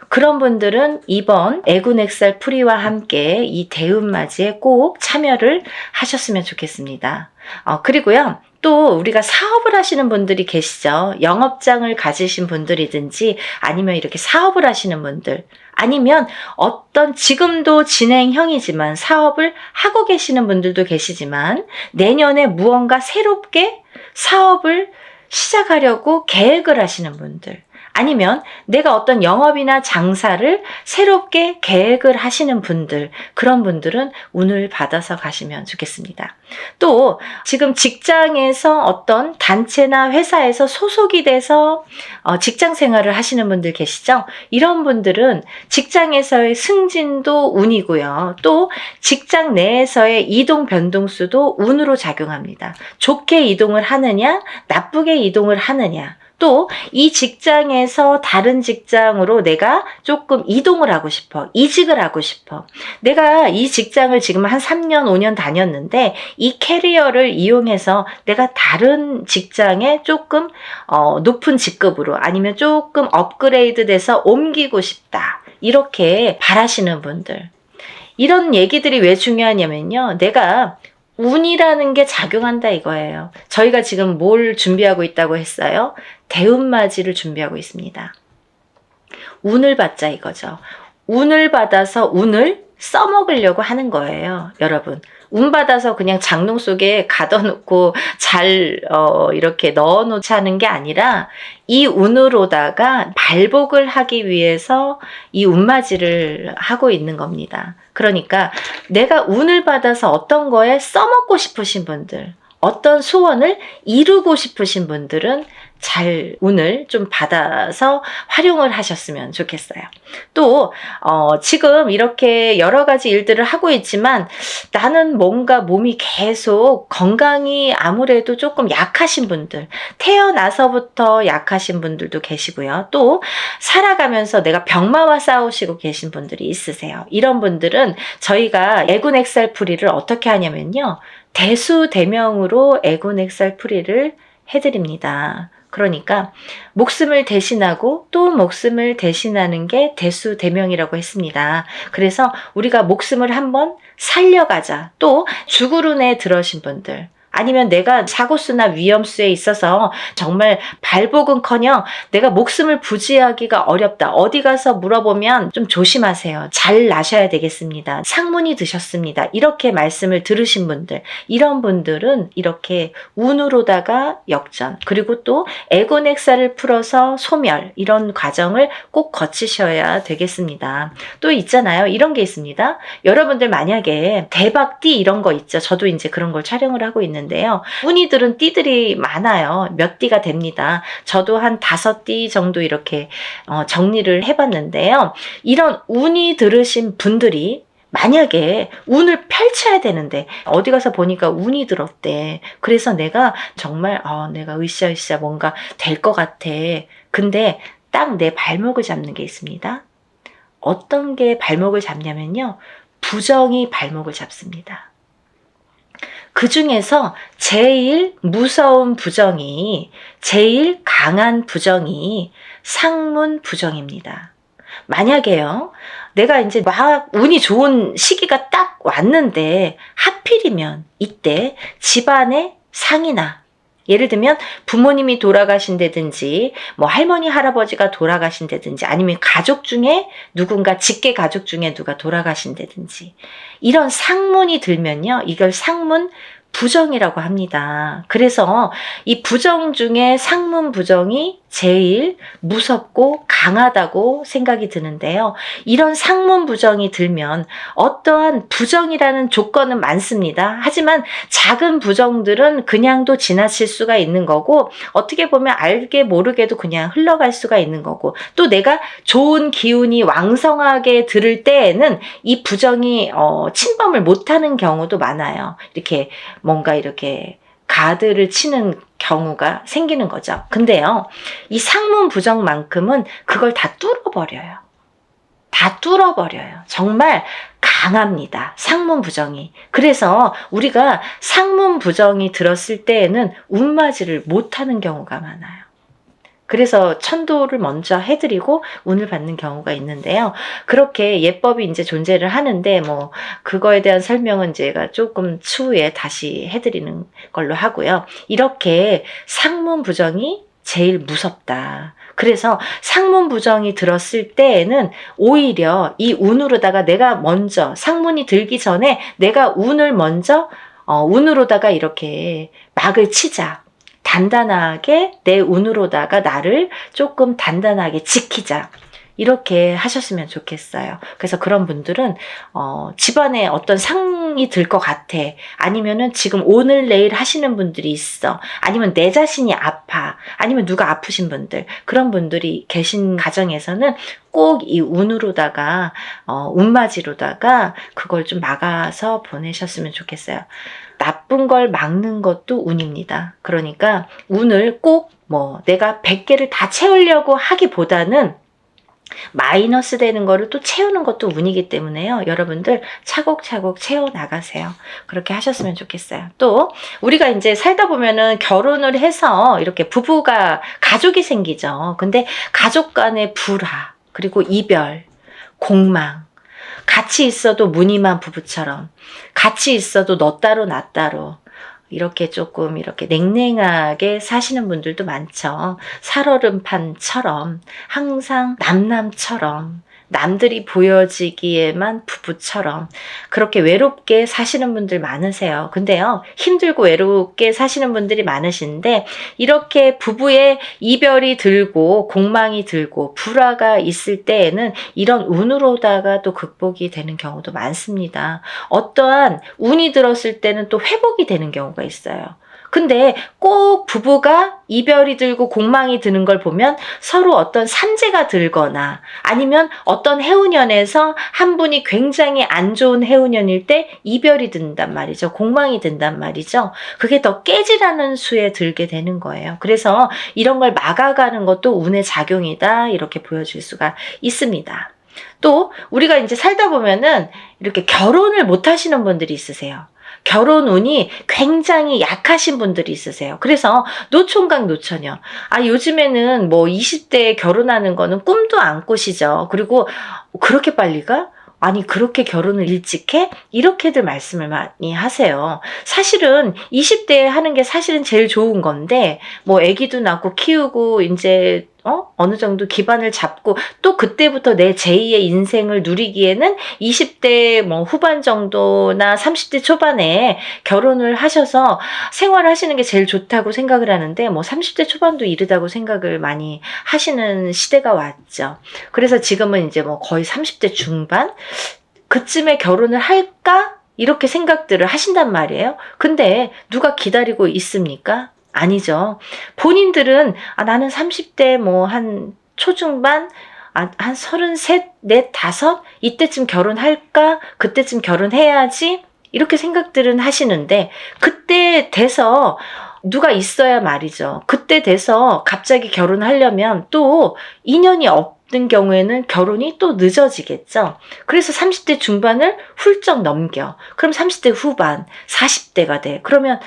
Speaker 1: 그런 분들은 이번 애군액살 풀이와 함께 이 대운맞이에 꼭 참여를 하셨으면 좋겠습니다. 그리고요, 또 우리가 사업을 하시는 분들이 계시죠. 영업장을 가지신 분들이든지, 아니면 이렇게 사업을 하시는 분들, 아니면 어떤 지금도 진행형이지만 사업을 하고 계시는 분들도 계시지만, 내년에 무언가 새롭게 사업을 시작하려고 계획을 하시는 분들, 아니면 내가 어떤 영업이나 장사를 새롭게 계획을 하시는 분들, 그런 분들은 운을 받아서 가시면 좋겠습니다. 또 지금 직장에서 어떤 단체나 회사에서 소속이 돼서 직장 생활을 하시는 분들 계시죠? 이런 분들은 직장에서의 승진도 운이고요. 또 직장 내에서의 이동 변동수도 운으로 작용합니다. 좋게 이동을 하느냐, 나쁘게 이동을 하느냐, 또 이 직장에서 다른 직장으로 내가 조금 이동을 하고 싶어, 이직을 하고 싶어. 내가 이 직장을 지금 한 3년, 5년 다녔는데 이 캐리어를 이용해서 내가 다른 직장에 조금 높은 직급으로, 아니면 조금 업그레이드 돼서 옮기고 싶다, 이렇게 바라시는 분들. 이런 얘기들이 왜 중요하냐면요, 내가 운이라는 게 작용한다 이거예요. 저희가 지금 뭘 준비하고 있다고 했어요? 대운맞이를 준비하고 있습니다. 운을 받자 이거죠. 운을 받아서 운을 써먹으려고 하는 거예요, 여러분. 운 받아서 그냥 장롱 속에 가둬놓고 잘 이렇게 넣어놓지 하는 게 아니라 이 운으로다가 발복을 하기 위해서 이 운맞이를 하고 있는 겁니다. 그러니까 내가 운을 받아서 어떤 거에 써먹고 싶으신 분들, 어떤 소원을 이루고 싶으신 분들은 잘 운을 좀 받아서 활용을 하셨으면 좋겠어요. 또 지금 이렇게 여러 가지 일들을 하고 있지만 나는 뭔가 몸이 계속 건강이 아무래도 조금 약하신 분들, 태어나서부터 약하신 분들도 계시고요. 또 살아가면서 내가 병마와 싸우시고 계신 분들이 있으세요. 이런 분들은 저희가 애군액살풀이를 어떻게 하냐면요, 대수대명으로 애군액살풀이를 해드립니다. 그러니까 목숨을 대신하고 또 목숨을 대신하는 게 대수대명이라고 했습니다. 그래서 우리가 목숨을 한번 살려가자. 또 죽으run에 들어신 분들, 아니면 내가 사고수나 위험수에 있어서 정말 발복은커녕 내가 목숨을 부지하기가 어렵다, 어디 가서 물어보면 좀 조심하세요, 잘 나셔야 되겠습니다, 상문이 드셨습니다, 이렇게 말씀을 들으신 분들, 이런 분들은 이렇게 운으로다가 역전, 그리고 또 애곤액살을 풀어서 소멸, 이런 과정을 꼭 거치셔야 되겠습니다. 또 있잖아요, 이런 게 있습니다. 여러분들 만약에 대박띠 이런 거 있죠. 저도 이제 그런 걸 촬영을 하고 있는데요. 운이들은 띠들이 많아요. 몇 띠가 됩니다. 저도 한 5띠 정도 이렇게 정리를 해봤는데요. 이런 운이 들으신 분들이 만약에 운을 펼쳐야 되는데 어디 가서 보니까 운이 들었대. 그래서 내가 정말 내가 으쌰으쌰 뭔가 될 것 같아. 근데 딱 내 발목을 잡는 게 있습니다. 어떤 게 발목을 잡냐면요, 부정이 발목을 잡습니다. 그 중에서 제일 무서운 부정이, 제일 강한 부정이 상문 부정입니다. 만약에요, 내가 이제 막 운이 좋은 시기가 딱 왔는데 하필이면 이때 집안에 상이나, 예를 들면 부모님이 돌아가신다든지 뭐 할머니 할아버지가 돌아가신다든지, 아니면 가족 중에 누군가, 직계 가족 중에 누가 돌아가신다든지, 이런 상문이 들면요, 이걸 상문 부정이라고 합니다. 그래서 이 부정 중에 상문 부정이 제일 무섭고 강하다고 생각이 드는데요. 이런 상문 부정이 들면 어떠한 부정이라는 조건은 많습니다. 하지만 작은 부정들은 그냥도 지나칠 수가 있는 거고, 어떻게 보면 알게 모르게도 그냥 흘러갈 수가 있는 거고, 또 내가 좋은 기운이 왕성하게 들을 때에는 이 부정이 침범을 못하는 경우도 많아요. 이렇게 뭔가 이렇게 가드를 치는 경우가 생기는 거죠. 근데요, 이 상문 부정만큼은 그걸 다 뚫어버려요. 다 뚫어버려요. 정말 강합니다, 상문 부정이. 그래서 우리가 상문 부정이 들었을 때에는 운맞이를 못하는 경우가 많아요. 그래서 천도를 먼저 해드리고 운을 받는 경우가 있는데요. 그렇게 예법이 이제 존재를 하는데, 뭐 그거에 대한 설명은 제가 조금 추후에 다시 해드리는 걸로 하고요. 이렇게 상문 부정이 제일 무섭다. 그래서 상문 부정이 들었을 때에는 오히려 이 운으로다가 내가 먼저, 상문이 들기 전에 내가 운을 먼저 운으로다가 이렇게 막을 치자, 단단하게 내 운으로다가 나를 조금 단단하게 지키자. 이렇게 하셨으면 좋겠어요. 그래서 그런 분들은 집안에 어떤 상이 들 것 같아. 아니면은 지금 오늘 내일 하시는 분들이 있어. 아니면 내 자신이 아파. 아니면 누가 아프신 분들. 그런 분들이 계신 가정에서는 꼭 이 운으로다가 운맞이로다가 그걸 좀 막아서 보내셨으면 좋겠어요. 나쁜 걸 막는 것도 운입니다. 그러니까 운을 꼭 내가 100개를 다 채우려고 하기보다는 마이너스 되는 거를 또 채우는 것도 운이기 때문에요. 여러분들 차곡차곡 채워 나가세요. 그렇게 하셨으면 좋겠어요. 또 우리가 이제 살다 보면은 결혼을 해서 이렇게 부부가 가족이 생기죠. 근데 가족 간의 불화, 그리고 이별, 공망, 같이 있어도 무늬만 부부처럼, 같이 있어도 너 따로 나 따로, 이렇게 조금 이렇게 냉랭하게 사시는 분들도 많죠. 살얼음판처럼 항상 남남처럼 남들이 보여지기에만 부부처럼 그렇게 외롭게 사시는 분들 많으세요. 근데요, 힘들고 외롭게 사시는 분들이 많으신데 이렇게 부부의 이별이 들고 공망이 들고 불화가 있을 때에는 이런 운으로다가 또 극복이 되는 경우도 많습니다. 어떠한 운이 들었을 때는 또 회복이 되는 경우가 있어요. 근데 꼭 부부가 이별이 들고 공망이 드는 걸 보면 서로 어떤 산재가 들거나 아니면 어떤 해운년에서 한 분이 굉장히 안 좋은 해운년일 때 이별이 든단 말이죠. 공망이 든단 말이죠. 그게 더 깨지라는 수에 들게 되는 거예요. 그래서 이런 걸 막아가는 것도 운의 작용이다, 이렇게 보여줄 수가 있습니다. 또 우리가 이제 살다 보면은 이렇게 결혼을 못 하시는 분들이 있으세요. 결혼 운이 굉장히 약하신 분들이 있으세요. 그래서 노총각 노처녀. 요즘에는 20대에 결혼하는 거는 꿈도 안 꾸시죠. 그리고 그렇게 빨리 가? 아니, 그렇게 결혼을 일찍 해? 이렇게들 말씀을 많이 하세요. 사실은 20대에 하는 게 사실은 제일 좋은 건데, 아기도 낳고 키우고, 이제, 어느 정도 기반을 잡고, 또 그때부터 내 제2의 인생을 누리기에는 20대 후반 정도나 30대 초반에 결혼을 하셔서 생활하시는 게 제일 좋다고 생각을 하는데, 30대 초반도 이르다고 생각을 많이 하시는 시대가 왔죠. 그래서 지금은 이제 거의 30대 중반? 그쯤에 결혼을 할까? 이렇게 생각들을 하신단 말이에요. 근데 누가 기다리고 있습니까? 아니죠. 본인들은 나는 30대 한 초중반, 한 33, 4, 5 이때쯤 결혼할까? 그때쯤 결혼해야지? 이렇게 생각들은 하시는데 그때 돼서 누가 있어야 말이죠. 그때 돼서 갑자기 결혼하려면 또 인연이 없는 경우에는 결혼이 또 늦어지겠죠. 그래서 30대 중반을 훌쩍 넘겨. 그럼 30대 후반, 40대가 돼. 그러면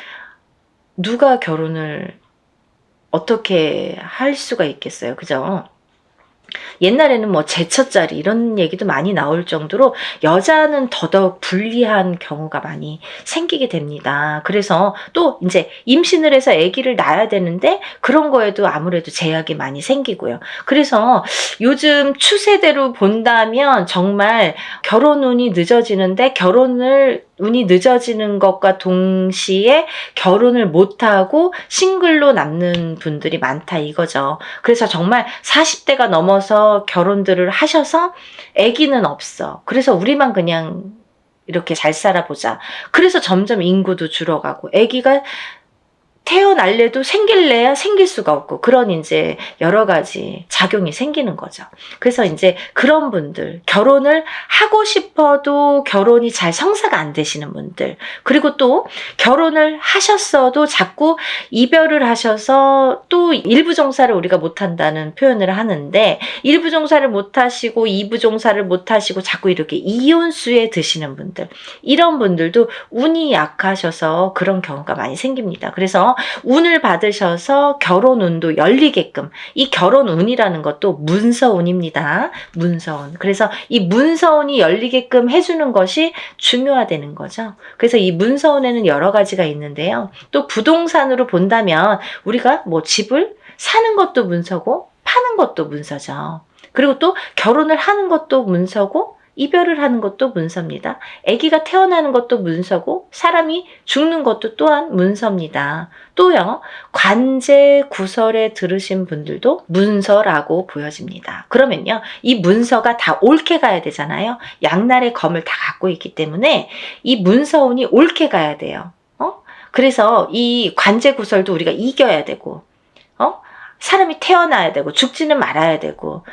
Speaker 1: 누가 결혼을 어떻게 할 수가 있겠어요. 그죠? 옛날에는 제처자리 이런 얘기도 많이 나올 정도로 여자는 더더욱 불리한 경우가 많이 생기게 됩니다. 그래서 또 이제 임신을 해서 아기를 낳아야 되는데 그런 거에도 아무래도 제약이 많이 생기고요. 그래서 요즘 추세대로 본다면 정말 결혼 운이 늦어지는데 운이 늦어지는 것과 동시에 결혼을 못하고 싱글로 남는 분들이 많다 이거죠. 그래서 정말 40대가 넘어서 결혼들을 하셔서 아기는 없어. 그래서 우리만 그냥 이렇게 잘 살아보자. 그래서 점점 인구도 줄어가고 아기가 태어날래도 생길래야 생길 수가 없고 그런 이제 여러 가지 작용이 생기는 거죠. 그래서 이제 그런 분들, 결혼을 하고 싶어도 결혼이 잘 성사가 안 되시는 분들, 그리고 또 결혼을 하셨어도 자꾸 이별을 하셔서 또 일부 종사를 우리가 못한다는 표현을 하는데 일부 종사를 못하시고 이부 종사를 못하시고 자꾸 이렇게 이혼수에 드시는 분들, 이런 분들도 운이 약하셔서 그런 경우가 많이 생깁니다. 그래서 운을 받으셔서 결혼 운도 열리게끔, 이 결혼 운이라는 것도 문서운입니다. 문서운. 그래서 이 문서운이 열리게끔 해주는 것이 중요하다는 거죠. 그래서 이 문서운에는 여러 가지가 있는데요. 또 부동산으로 본다면 우리가 집을 사는 것도 문서고 파는 것도 문서죠. 그리고 또 결혼을 하는 것도 문서고 이별을 하는 것도 문서입니다. 아기가 태어나는 것도 문서고 사람이 죽는 것도 또한 문서입니다. 또요, 관제 구설에 들으신 분들도 문서라고 보여집니다. 그러면요, 이 문서가 다 옳게 가야 되잖아요. 양날의 검을 다 갖고 있기 때문에 이 문서운이 옳게 가야 돼요. 그래서 이 관제 구설도 우리가 이겨야 되고, 사람이 태어나야 되고, 죽지는 말아야 되고,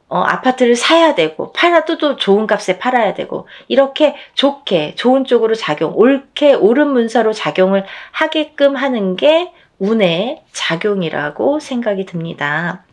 Speaker 1: 아파트를 사야 되고, 팔아도 또 좋은 값에 팔아야 되고, 이렇게 좋게, 좋은 쪽으로 옳게, 옳은 문서로 작용을 하게끔 하는 게 운의 작용이라고 생각이 듭니다.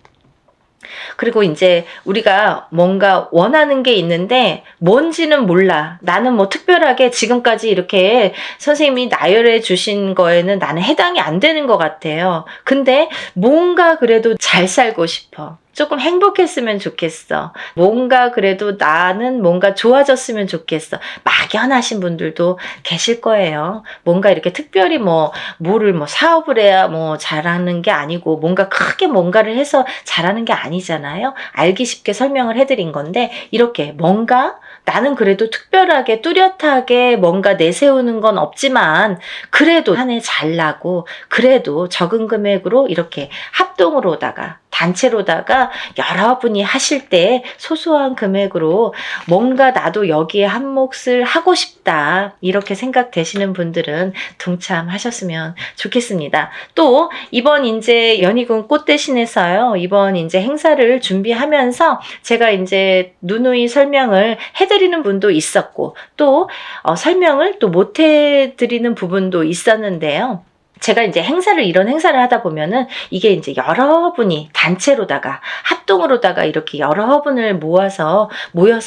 Speaker 1: 그리고 이제 우리가 뭔가 원하는 게 있는데 뭔지는 몰라. 나는 뭐 특별하게 지금까지 이렇게 선생님이 나열해 주신 거에는 나는 해당이 안 되는 것 같아요. 근데 뭔가 그래도 잘 살고 싶어. 조금 행복했으면 좋겠어. 뭔가 그래도 나는 뭔가 좋아졌으면 좋겠어. 막연하신 분들도 계실 거예요. 뭔가 이렇게 특별히 뭐를 사업을 해야 잘하는 게 아니고 뭔가 크게 뭔가를 해서 잘하는 게 아니잖아요. 알기 쉽게 설명을 해드린 건데 이렇게 뭔가 나는 그래도 특별하게 뚜렷하게 뭔가 내세우는 건 없지만 그래도 한 해 잘 나고 그래도 적은 금액으로 이렇게 합동으로다가 단체로다가 여러분이 하실 때 소소한 금액으로 뭔가 나도 여기에 한 몫을 하고 싶다 이렇게 생각되시는 분들은 동참하셨으면 좋겠습니다. 또 이번 이제 연희군 꽃대신에서요, 이번 이제 행사를 준비하면서 제가 이제 누누이 설명을 해드리는 분도 있었고 또 설명을 또 못 해드리는 부분도 있었는데요. 제가 이제 이런 행사를 하다 보면은 이게 이제 여러분이 단체로다가 합동으로다가 이렇게 여러분을 모여서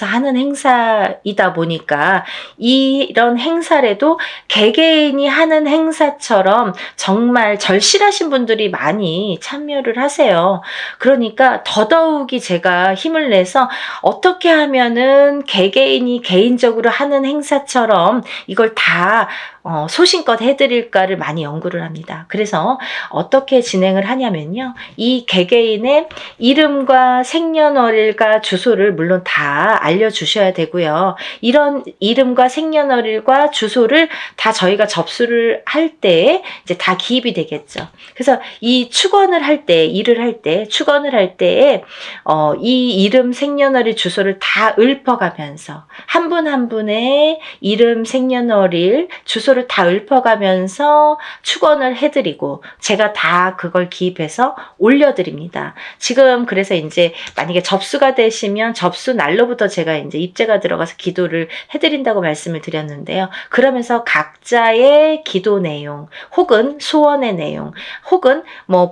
Speaker 1: 하는 행사이다 보니까 이런 행사라도 개개인이 하는 행사처럼 정말 절실하신 분들이 많이 참여를 하세요. 그러니까 더더욱이 제가 힘을 내서 어떻게 하면은 개개인이 개인적으로 하는 행사처럼 이걸 다 소신껏 해드릴까를 많이 연구를 합니다. 그래서 어떻게 진행을 하냐면요. 이 개개인의 이름과 생년월일과 주소를 물론 다 알려주셔야 되고요. 이런 이름과 생년월일과 주소를 다 저희가 접수를 할 때 이제 다 기입이 되겠죠. 그래서 이 축원을 할 때, 일을 할 때, 축원을 할 때에 이 이름, 생년월일, 주소를 다 읊어가면서 한 분 한 분의 이름, 생년월일, 주소를 다 읊어가면서 축원을 해드리고 제가 다 그걸 기입해서 올려드립니다. 지금 그래서 이제 만약에 접수가 되시면 접수 날로부터 제가 이제 입제가 들어가서 기도를 해드린다고 말씀을 드렸는데요. 그러면서 각자의 기도 내용 혹은 소원의 내용 혹은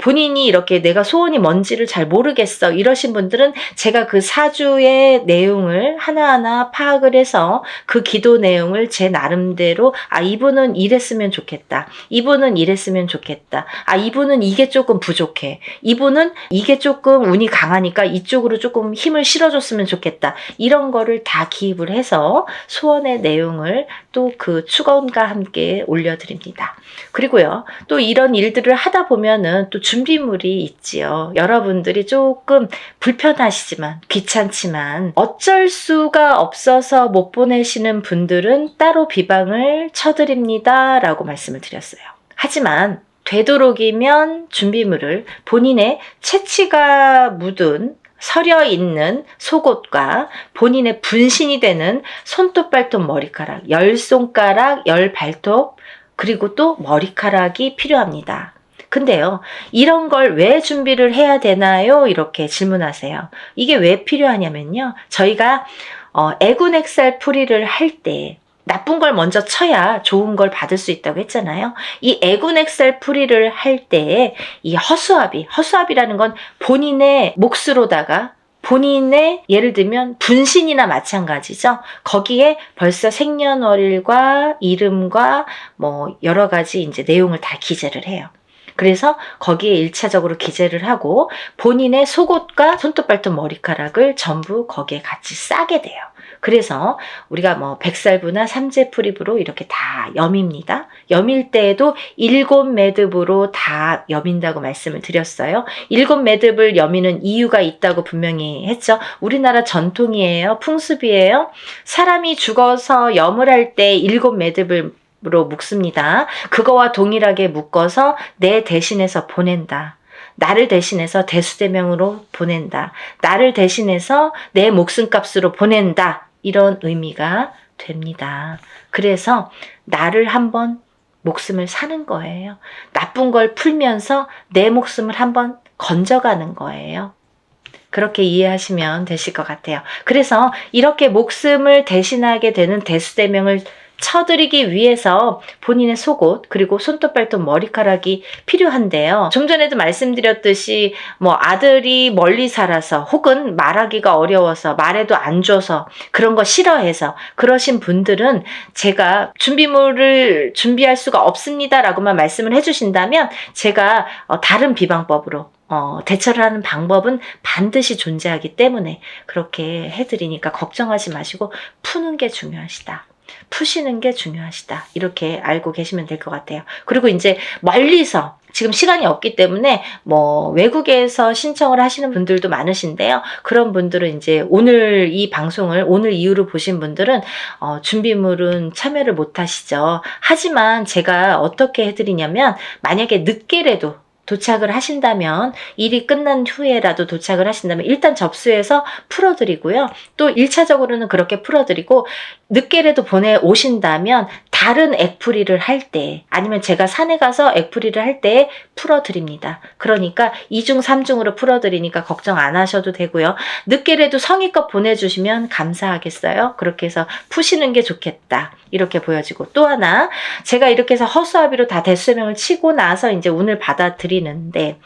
Speaker 1: 본인이 이렇게 내가 소원이 뭔지를 잘 모르겠어 이러신 분들은 제가 그 사주의 내용을 하나하나 파악을 해서 그 기도 내용을 제 나름대로 이분은 이랬으면 좋겠다. 이분은 이랬으면 좋겠다. 이분은 이게 조금 부족해. 이분은 이게 조금 운이 강하니까 이쪽으로 조금 힘을 실어줬으면 좋겠다. 이런 거를 다 기입을 해서 소원의 내용을 또 그 축원과 함께 올려드립니다. 그리고요, 또 이런 일들을 하다 보면은 또 준비물이 있지요. 여러분들이 조금 불편하시지만, 귀찮지만, 어쩔 수가 없어서 못 보내시는 분들은 따로 비방을 쳐드립니다. 라고 말씀을 드렸어요. 하지만, 되도록이면 준비물을 본인의 채취가 묻은 서려 있는 속옷과 본인의 분신이 되는 손톱, 발톱, 머리카락, 10손가락, 10발톱, 그리고 또 머리카락이 필요합니다. 근데요, 이런 걸 왜 준비를 해야 되나요? 이렇게 질문하세요. 이게 왜 필요하냐면요, 저희가 애군액살 풀이를 할 때 나쁜 걸 먼저 쳐야 좋은 걸 받을 수 있다고 했잖아요. 이 애군액살 풀이를 할 때 이 허수아비라는 건 본인의 몫으로다가 본인의 예를 들면 분신이나 마찬가지죠. 거기에 벌써 생년월일과 이름과 여러 가지 이제 내용을 다 기재를 해요. 그래서 거기에 1차적으로 기재를 하고 본인의 속옷과 손톱 발톱 머리카락을 전부 거기에 같이 싸게 돼요. 그래서 우리가 뭐 백살부나 삼재풀입으로 이렇게 다 여밉니다. 여밀 때에도 7매듭으로 다 여민다고 말씀을 드렸어요. 7매듭을 여미는 이유가 있다고 분명히 했죠. 우리나라 전통이에요. 풍습이에요. 사람이 죽어서 염을 할 때 7매듭을 로 묶습니다. 그거와 동일하게 묶어서 내 대신해서 보낸다. 나를 대신해서 대수대명으로 보낸다. 나를 대신해서 내 목숨값으로 보낸다. 이런 의미가 됩니다. 그래서 나를 한번 목숨을 사는 거예요. 나쁜 걸 풀면서 내 목숨을 한번 건져가는 거예요. 그렇게 이해하시면 되실 것 같아요. 그래서 이렇게 목숨을 대신하게 되는 대수대명을 쳐드리기 위해서 본인의 속옷 그리고 손톱 발톱 머리카락이 필요한데요. 좀 전에도 말씀드렸듯이 뭐 아들이 멀리 살아서 혹은 말하기가 어려워서 말해도 안 줘서 그런 거 싫어해서 그러신 분들은 제가 준비물을 준비할 수가 없습니다 라고만 말씀을 해주신다면 제가 다른 비방법으로 대처를 하는 방법은 반드시 존재하기 때문에 그렇게 해드리니까 걱정하지 마시고 푸는 게 중요하시다. 푸시는 게 중요하시다. 이렇게 알고 계시면 될 것 같아요. 그리고 이제 멀리서 지금 시간이 없기 때문에 뭐 외국에서 신청을 하시는 분들도 많으신데요. 그런 분들은 이제 오늘 이 방송을 오늘 이후로 보신 분들은 준비물은 참여를 못 하시죠. 하지만 제가 어떻게 해드리냐면 만약에 늦게라도 도착을 하신다면 일이 끝난 후에라도 도착을 하신다면 일단 접수해서 풀어드리고요. 또 1차적으로는 그렇게 풀어드리고 늦게라도 보내오신다면 다른 액풀이를 할 때 아니면 제가 산에 가서 액풀이를 할 때 풀어드립니다. 그러니까 2중 3중으로 풀어드리니까 걱정 안 하셔도 되고요. 늦게라도 성의껏 보내주시면 감사하겠어요. 그렇게 해서 푸시는 게 좋겠다. 이렇게 보여지고 또 하나 제가 이렇게 해서 허수아비로 다 대수명을 치고 나서 이제 운을 받아들이는데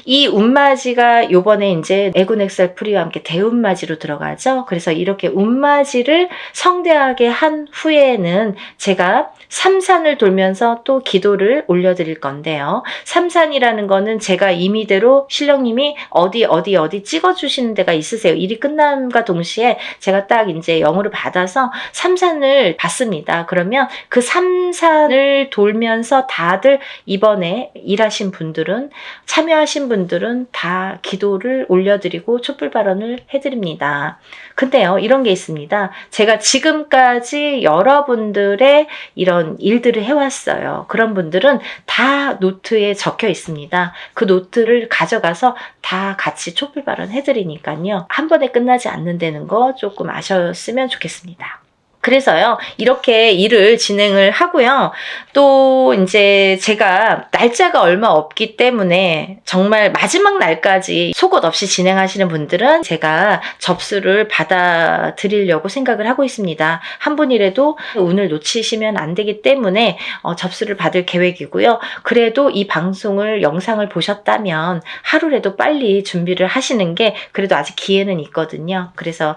Speaker 1: 이 운맞이가 요번에 이제 애군액살 풀이와 함께 대운맞이로 들어가죠. 그래서 이렇게 운맞이를 성대하게 한 후에는 제가 삼산을 돌면서 또 기도를 올려드릴 건데요. 삼산이라는 거는 제가 임의대로 신령님이 어디 찍어주시는 데가 있으세요. 일이 끝남과 동시에 제가 딱 이제 영으로 받아서 삼산을 받습니다. 그러면 그 삼산을 돌면서 다들 이번에 일하신 분들은 참여하신 분들은 다 기도를 올려드리고 촛불 발언을 해드립니다. 근데요, 이런 게 있습니다. 제가 지금까지 여러분들의 이런 일들을 해왔어요. 그런 분들은 다 노트에 적혀 있습니다. 그 노트를 가져가서 다 같이 촛불 발언 해드리니까요. 한 번에 끝나지 않는다는 거 조금 아셨으면 좋겠습니다. 그래서요, 이렇게 일을 진행을 하고요. 또 이제 제가 날짜가 얼마 없기 때문에 정말 마지막 날까지 속옷 없이 진행하시는 분들은 제가 접수를 받아드리려고 생각을 하고 있습니다. 한 분이라도 운을 놓치시면 안 되기 때문에 접수를 받을 계획이고요. 그래도 이 방송을 영상을 보셨다면 하루라도 빨리 준비를 하시는 게 그래도 아직 기회는 있거든요. 그래서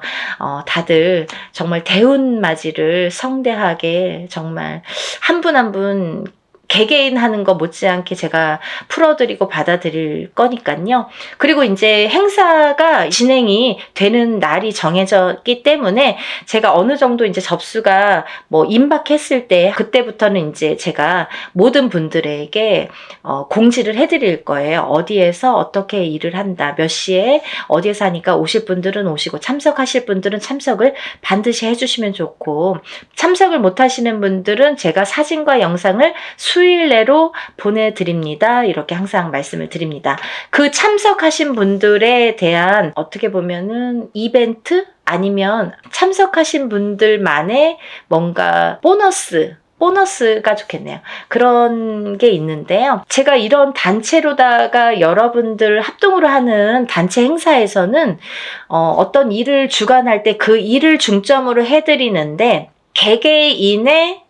Speaker 1: 다들 정말 대운맞이를 성대하게 정말 한 분 한 분 개개인 하는 거 못지않게 제가 풀어드리고 받아들일 거니까요. 그리고 이제 행사가 진행이 되는 날이 정해졌기 때문에 제가 어느 정도 이제 접수가 뭐 임박했을 때 그때부터는 이제 제가 모든 분들에게 공지를 해드릴 거예요. 어디에서 어떻게 일을 한다, 몇 시에 어디에서 하니까 오실 분들은 오시고 참석하실 분들은 참석을 반드시 해주시면 좋고 참석을 못 하시는 분들은 제가 사진과 영상을 수일 내로 보내드립니다. 이렇게 항상 말씀을 드립니다. 그 참석하신 분들에 대한 어떻게 보면은 이벤트 아니면 참석하신 분들만의 뭔가 보너스가 좋겠네요. 그런 게 있는데요. 제가 이런 단체로다가 여러분들 합동으로 하는 단체 행사에서는 어떤 일을 주관할 때 그 일을 중점으로 해드리는데 개개인의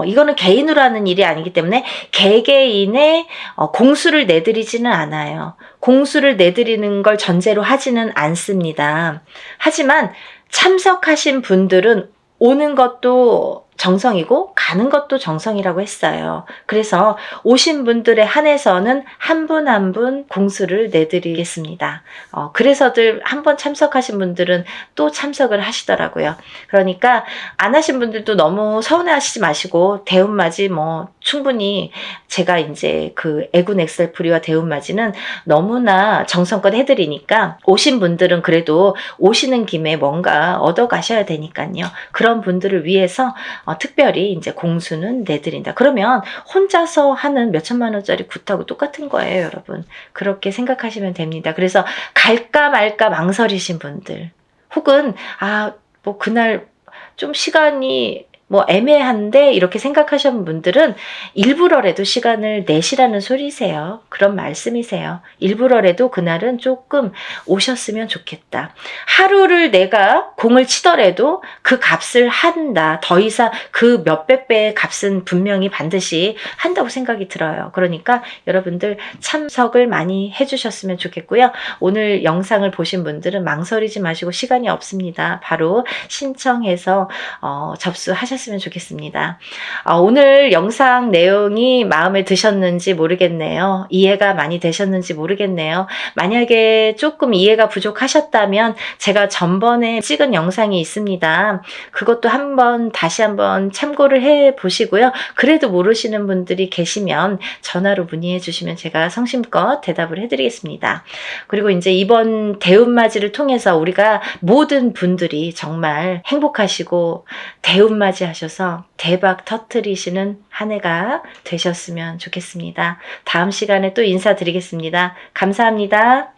Speaker 1: 이거는 개인으로 하는 일이 아니기 때문에 개개인의 공수를 내드리지는 않아요. 공수를 내드리는 걸 전제로 하지는 않습니다. 하지만 참석하신 분들은 오는 것도 정성이고 가는 것도 정성이라고 했어요. 그래서 오신 분들에 한해서는 한 분 한 분 공수를 내드리겠습니다. 그래서들 한 번 참석하신 분들은 또 참석을 하시더라고요. 그러니까 안 하신 분들도 너무 서운해하시지 마시고 대운맞이 뭐 충분히 제가 이제 그 애군 엑셀프리와 대운맞이는 너무나 정성껏 해드리니까 오신 분들은 그래도 오시는 김에 뭔가 얻어 가셔야 되니까요. 그런 분들을 위해서 특별히 이제 공수는 내드린다. 그러면 혼자서 하는 몇천만 원짜리 굿하고 똑같은 거예요, 여러분. 그렇게 생각하시면 됩니다. 그래서 갈까 말까 망설이신 분들, 혹은 뭐 그날 좀 시간이 뭐 애매한데 이렇게 생각하시는 분들은 일부러라도 시간을 내시라는 소리세요. 그런 말씀이세요. 일부러라도 그날은 조금 오셨으면 좋겠다. 하루를 내가 공을 치더라도 그 값을 한다. 더 이상 그 몇백 배의 값은 분명히 반드시 한다고 생각이 들어요. 그러니까 여러분들 참석을 많이 해주셨으면 좋겠고요. 오늘 영상을 보신 분들은 망설이지 마시고, 시간이 없습니다. 바로 신청해서 접수하셨으면 좋겠습니다. 오늘 영상 내용이 마음에 드셨는지 모르겠네요. 이해가 많이 되셨는지 모르겠네요. 만약에 조금 이해가 부족하셨다면 제가 전번에 찍은 영상이 있습니다. 그것도 다시 한번 참고를 해 보시고요. 그래도 모르시는 분들이 계시면 전화로 문의해 주시면 제가 성심껏 대답을 해드리겠습니다. 그리고 이제 이번 대운맞이를 통해서 우리가 모든 분들이 정말 행복하시고 대운맞이 하셔서 대박 터뜨리시는 한 해가 되셨으면 좋겠습니다. 다음 시간에 또 인사드리겠습니다. 감사합니다.